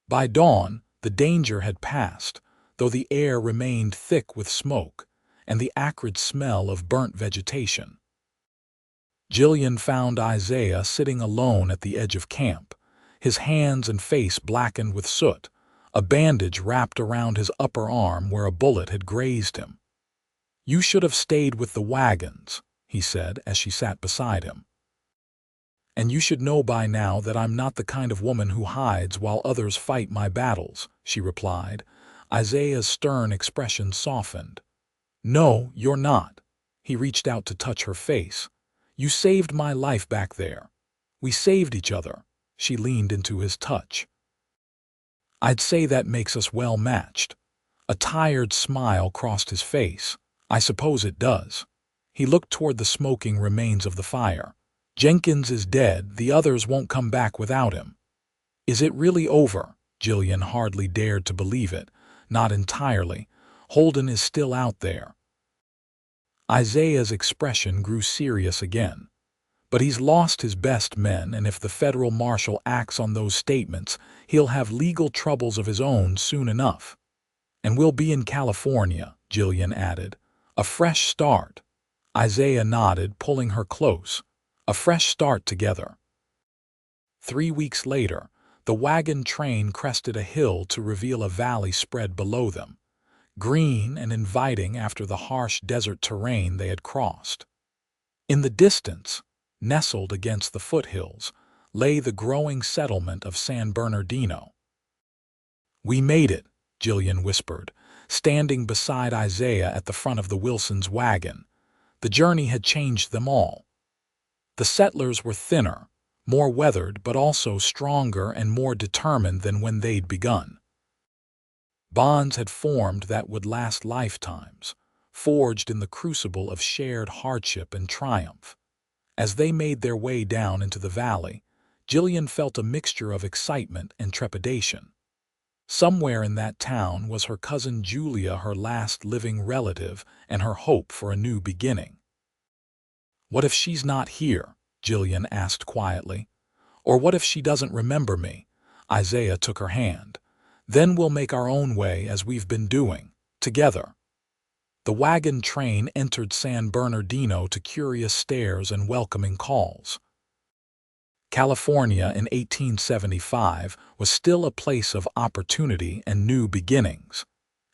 A: By dawn, the danger had passed, though the air remained thick with smoke and the acrid smell of burnt vegetation. Jillian found Isaiah sitting alone at the edge of camp, his hands and face blackened with soot, a bandage wrapped around his upper arm where a bullet had grazed him. "You should have stayed with the wagons," he said as she sat beside him. "And you should know by now that I'm not the kind of woman who hides while others fight my battles," she replied. Isaiah's stern expression softened. "No, you're not." He reached out to touch her face. "You saved my life back there. We saved each other." She leaned into his touch. "I'd say that makes us well matched." A tired smile crossed his face. "I suppose it does." He looked toward the smoking remains of the fire. "Jenkins is dead. The others won't come back without him." "Is it really over?" Jillian hardly dared to believe it. "Not entirely. Holden is still out there." Isaiah's expression grew serious again. But he's lost his best men, and if the federal marshal acts on those statements, he'll have legal troubles of his own soon enough. And we'll be in California, Jillian added. A fresh start. Isaiah nodded, pulling her close. A fresh start together. 3 weeks later, the wagon train crested a hill to reveal a valley spread below them, green and inviting after the harsh desert terrain they had crossed. In the distance, nestled against the foothills, lay the growing settlement of San Bernardino. "We made it," Jillian whispered, standing beside Isaiah at the front of the Wilsons' wagon. The journey had changed them all. The settlers were thinner, more weathered, but also stronger and more determined than when they'd begun. Bonds had formed that would last lifetimes, forged in the crucible of shared hardship and triumph. As they made their way down into the valley, Jillian felt a mixture of excitement and trepidation. Somewhere in that town was her cousin Julia, her last living relative, and her hope for a new beginning. "What if she's not here?" Jillian asked quietly. "Or what if she doesn't remember me?" Isaiah took her hand. "Then we'll make our own way as we've been doing, together." The wagon train entered San Bernardino to curious stares and welcoming calls. California in 1875 was still a place of opportunity and new beginnings,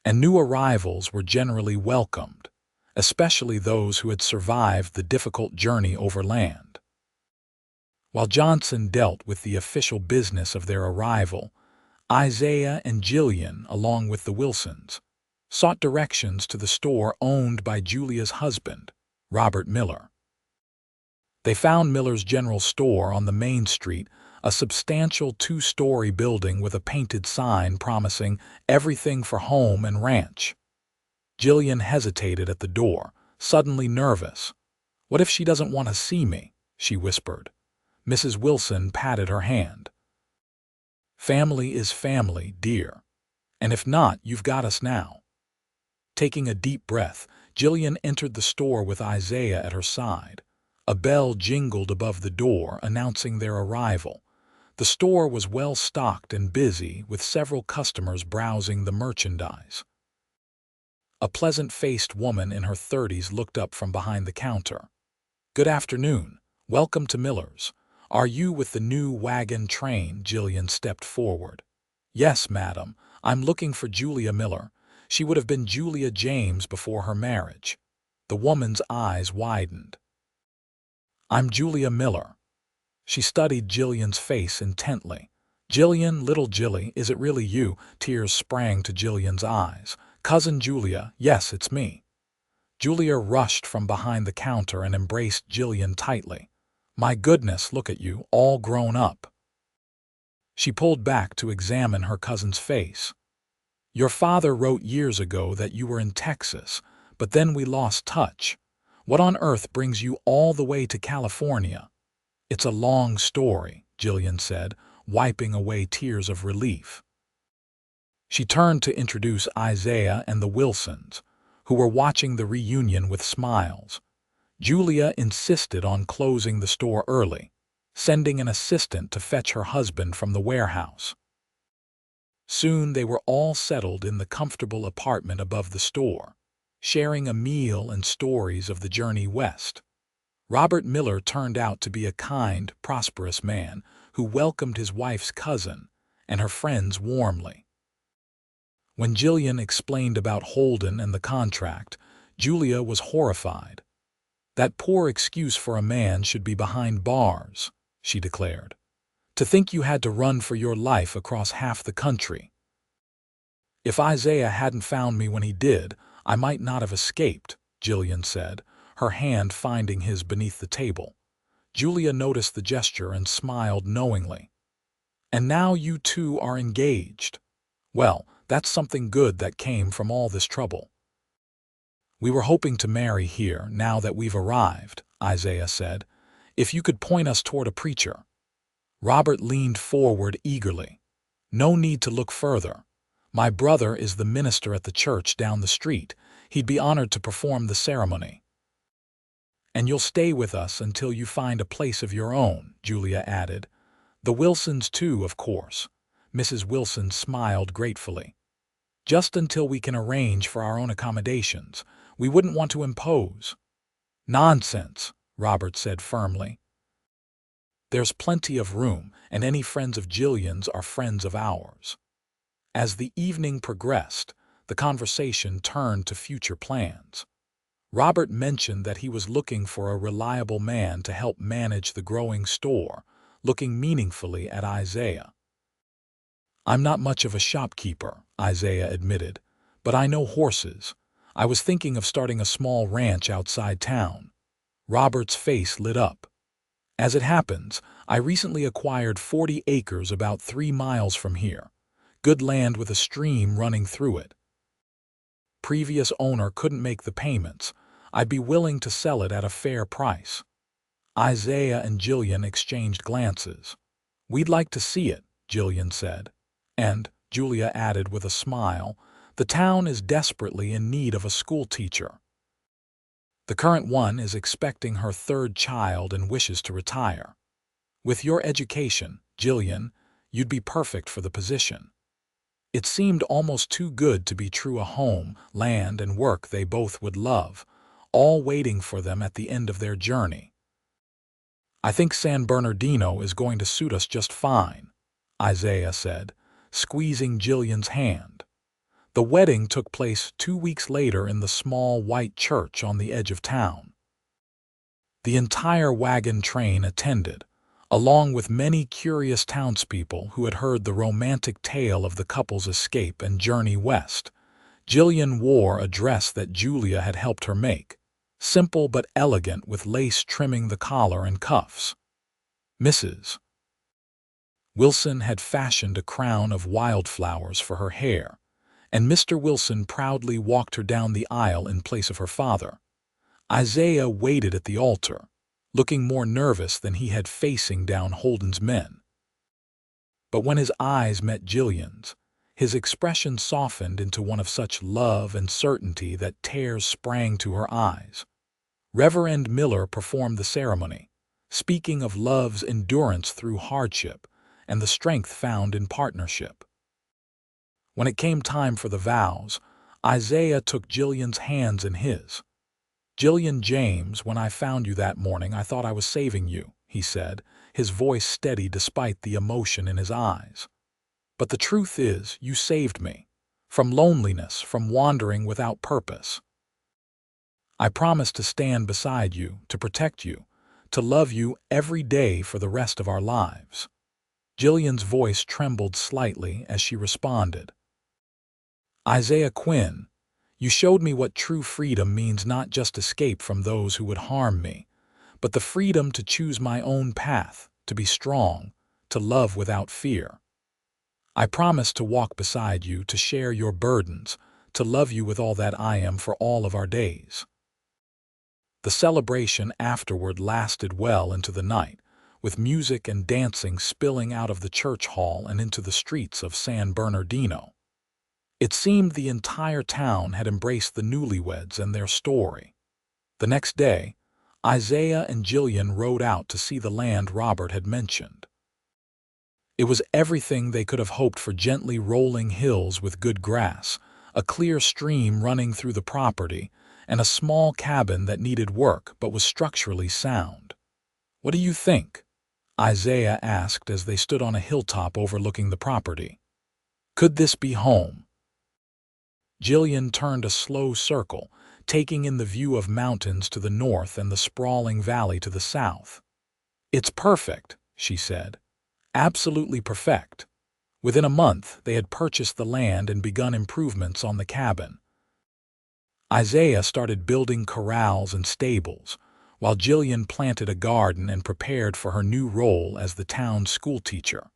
A: and new arrivals were generally welcomed, especially those who had survived the difficult journey overland. While Johnson dealt with the official business of their arrival, Isaiah and Jillian, along with the Wilsons, sought directions to the store owned by Julia's husband, Robert Miller. They found Miller's General Store on the main street, a substantial 2-story building with a painted sign promising everything for home and ranch. Jillian hesitated at the door, suddenly nervous. "What if she doesn't want to see me?" she whispered. Mrs. Wilson patted her hand. "Family is family, dear. And if not, you've got us now." Taking a deep breath, Jillian entered the store with Isaiah at her side. A bell jingled above the door, announcing their arrival. The store was well stocked and busy, with several customers browsing the merchandise. A pleasant-faced woman in her 30s looked up from behind the counter. "Good afternoon. Welcome to Miller's. Are you with the new wagon train?" Jillian stepped forward. "Yes, madam. I'm looking for Julia Miller. She would have been Julia James before her marriage." The woman's eyes widened. "I'm Julia Miller." She studied Jillian's face intently. "Jillian, little Jilly, is it really you?" Tears sprang to Jillian's eyes. "Cousin Julia, yes, it's me." Julia rushed from behind the counter and embraced Jillian tightly. "My goodness, look at you, all grown up." She pulled back to examine her cousin's face. "Your father wrote years ago that you were in Texas, but then we lost touch. What on earth brings you all the way to California?" "It's a long story," Jillian said, wiping away tears of relief. She turned to introduce Isaiah and the Wilsons, who were watching the reunion with smiles. Julia insisted on closing the store early, sending an assistant to fetch her husband from the warehouse. Soon they were all settled in the comfortable apartment above the store, sharing a meal and stories of the journey west. Robert Miller turned out to be a kind, prosperous man who welcomed his wife's cousin and her friends warmly. When Jillian explained about Holden and the contract, Julia was horrified. "That poor excuse for a man should be behind bars," she declared. "To think you had to run for your life across half the country." "If Isaiah hadn't found me when he did, I might not have escaped," Jillian said, her hand finding his beneath the table. Julia noticed the gesture and smiled knowingly. "And now you two are engaged. Well, that's something good that came from all this trouble." "We were hoping to marry here now that we've arrived," Isaiah said. "If you could point us toward a preacher." Robert leaned forward eagerly. "No need to look further. My brother is the minister at the church down the street. He'd be honored to perform the ceremony." "And you'll stay with us until you find a place of your own," Julia added. "The Wilsons, too, of course." Mrs. Wilson smiled gratefully. "Just until we can arrange for our own accommodations. We wouldn't want to impose." "Nonsense," Robert said firmly. "There's plenty of room, and any friends of Jillian's are friends of ours." As the evening progressed, the conversation turned to future plans. Robert mentioned that he was looking for a reliable man to help manage the growing store, looking meaningfully at Isaiah. "I'm not much of a shopkeeper," Isaiah admitted, "but I know horses. I was thinking of starting a small ranch outside town." Robert's face lit up. "As it happens, I recently acquired 40 acres about 3 miles from here. Good land with a stream running through it. Previous owner couldn't make the payments. I'd be willing to sell it at a fair price." Isaiah and Jillian exchanged glances. "We'd like to see it," Jillian said. "And," Julia added with a smile, "the town is desperately in need of a school teacher. The current one is expecting her 3rd child and wishes to retire. With your education, Jillian, you'd be perfect for the position." It seemed almost too good to be true. A home, land, and work they both would love, all waiting for them at the end of their journey. "I think San Bernardino is going to suit us just fine," Isaiah said, squeezing Jillian's hand. The wedding took place 2 weeks later in the small white church on the edge of town. The entire wagon train attended, along with many curious townspeople who had heard the romantic tale of the couple's escape and journey west. Jillian wore a dress that Julia had helped her make, simple but elegant with lace trimming the collar and cuffs. Mrs. Wilson had fashioned a crown of wildflowers for her hair, and Mr. Wilson proudly walked her down the aisle in place of her father. Isaiah waited at the altar, looking more nervous than he had facing down Holden's men. But when his eyes met Jillian's, his expression softened into one of such love and certainty that tears sprang to her eyes. Reverend Miller performed the ceremony, speaking of love's endurance through hardship and the strength found in partnership. When it came time for the vows, Isaiah took Jillian's hands in his. "Jillian James, when I found you that morning, I thought I was saving you," he said, his voice steady despite the emotion in his eyes. "But the truth is, you saved me. From loneliness, from wandering without purpose. I promise to stand beside you, to protect you, to love you every day for the rest of our lives." Jillian's voice trembled slightly as she responded. "Isaiah Quinn, you showed me what true freedom means, not just escape from those who would harm me, but the freedom to choose my own path, to be strong, to love without fear. I promise to walk beside you, to share your burdens, to love you with all that I am for all of our days." The celebration afterward lasted well into the night, with music and dancing spilling out of the church hall and into the streets of San Bernardino. It seemed the entire town had embraced the newlyweds and their story. The next day, Isaiah and Jillian rode out to see the land Robert had mentioned. It was everything they could have hoped for: gently rolling hills with good grass, a clear stream running through the property, and a small cabin that needed work but was structurally sound. "What do you think?" Isaiah asked as they stood on a hilltop overlooking the property. "Could this be home?" Jillian turned a slow circle, taking in the view of mountains to the north and the sprawling valley to the south. "It's perfect," she said. "Absolutely perfect." Within a month, they had purchased the land and begun improvements on the cabin. Isaiah started building corrals and stables, while Jillian planted a garden and prepared for her new role as the town's schoolteacher.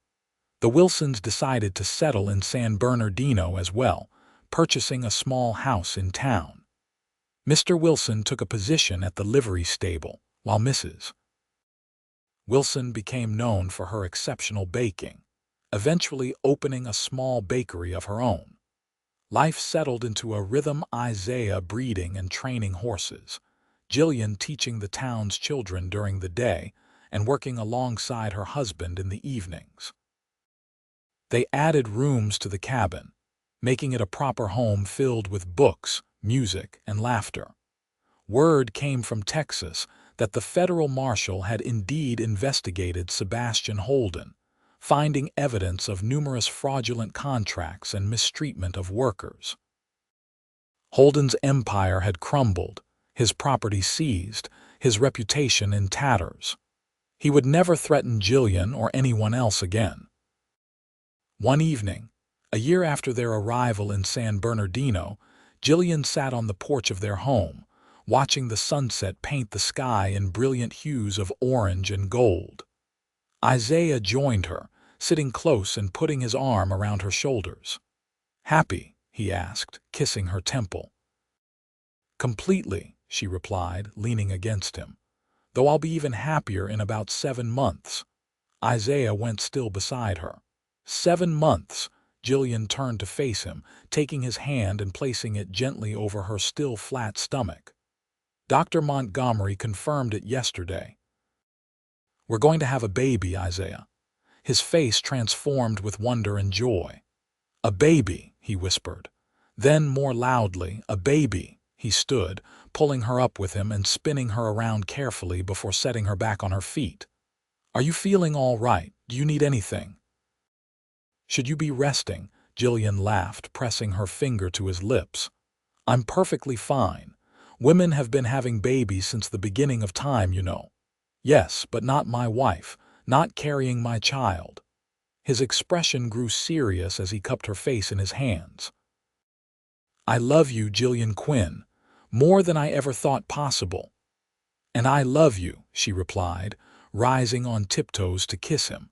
A: The Wilsons decided to settle in San Bernardino as well, purchasing a small house in town. Mr. Wilson took a position at the livery stable, while Mrs. Wilson became known for her exceptional baking, eventually opening a small bakery of her own. Life settled into a rhythm: Isaiah breeding and training horses, Jillian teaching the town's children during the day and working alongside her husband in the evenings. They added rooms to the cabin, making it a proper home filled with books, music, and laughter. Word came from Texas that the federal marshal had indeed investigated Sebastian Holden, finding evidence of numerous fraudulent contracts and mistreatment of workers. Holden's empire had crumbled, his property seized, his reputation in tatters. He would never threaten Jillian or anyone else again. One evening, a year after their arrival in San Bernardino, Jillian sat on the porch of their home, watching the sunset paint the sky in brilliant hues of orange and gold. Isaiah joined her, sitting close and putting his arm around her shoulders. "Happy?" he asked, kissing her temple. "Completely," she replied, leaning against him. "Though I'll be even happier in about 7 months." Isaiah went still beside her. 7 months! Jillian turned to face him, taking his hand and placing it gently over her still flat stomach. "Dr. Montgomery confirmed it yesterday. We're going to have a baby, Isaiah." His face transformed with wonder and joy. "A baby," he whispered. Then, more loudly, "A baby." He stood, pulling her up with him and spinning her around carefully before setting her back on her feet. "Are you feeling all right? Do you need anything?" "Should you be resting?" Jillian laughed, pressing her finger to his lips. "I'm perfectly fine. Women have been having babies since the beginning of time, you know." "Yes, but not my wife, not carrying my child." His expression grew serious as he cupped her face in his hands. "I love you, Jillian Quinn, more than I ever thought possible." "And I love you," she replied, rising on tiptoes to kiss him.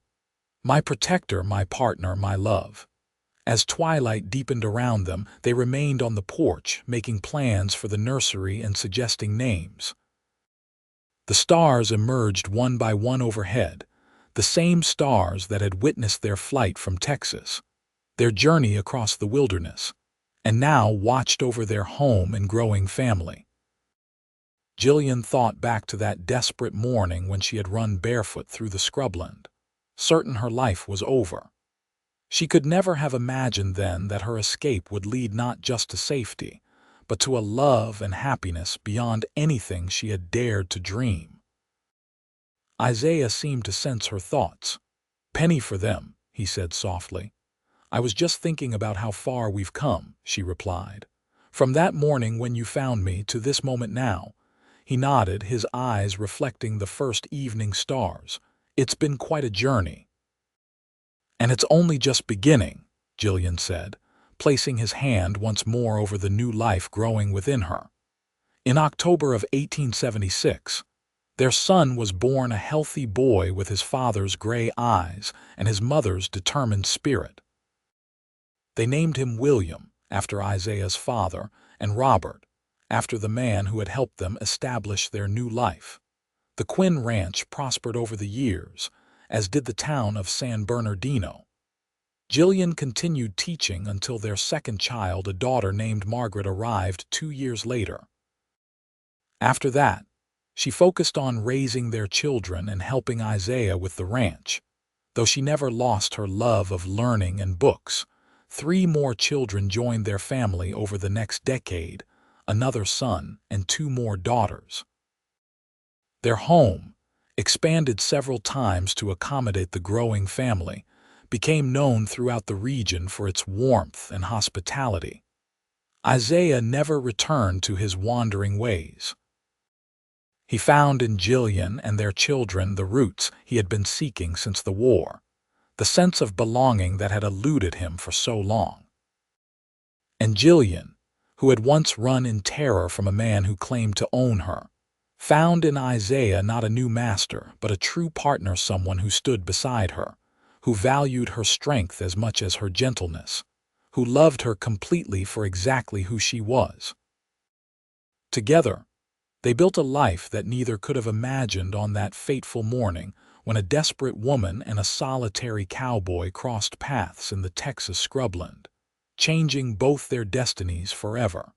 A: "My protector, my partner, my love." As twilight deepened around them, they remained on the porch, making plans for the nursery and suggesting names. The stars emerged one by one overhead, the same stars that had witnessed their flight from Texas, their journey across the wilderness, and now watched over their home and growing family. Jillian thought back to that desperate morning when she had run barefoot through the scrubland, certain her life was over. She could never have imagined then that her escape would lead not just to safety, but to a love and happiness beyond anything she had dared to dream. Isaiah seemed to sense her thoughts. "Penny for them," he said softly. "I was just thinking about how far we've come," she replied. "From that morning when you found me to this moment now." He nodded, his eyes reflecting the first evening stars. "It's been quite a journey." "And it's only just beginning," Jillian said, placing his hand once more over the new life growing within her. In October of 1876, their son was born, a healthy boy with his father's gray eyes and his mother's determined spirit. They named him William, after Isaiah's father, and Robert, after the man who had helped them establish their new life. The Quinn Ranch prospered over the years, as did the town of San Bernardino. Jillian continued teaching until their second child, a daughter named Margaret, arrived 2 years later. After that, she focused on raising their children and helping Isaiah with the ranch. Though she never lost her love of learning and books, 3 more children joined their family over the next decade, another son and 2 more daughters. Their home, expanded several times to accommodate the growing family, became known throughout the region for its warmth and hospitality. Isaiah never returned to his wandering ways. He found in Jillian and their children the roots he had been seeking since the war, the sense of belonging that had eluded him for so long. And Jillian, who had once run in terror from a man who claimed to own her, found in Isaiah not a new master, but a true partner, someone who stood beside her, who valued her strength as much as her gentleness, who loved her completely for exactly who she was. Together, they built a life that neither could have imagined on that fateful morning when a desperate woman and a solitary cowboy crossed paths in the Texas scrubland, changing both their destinies forever.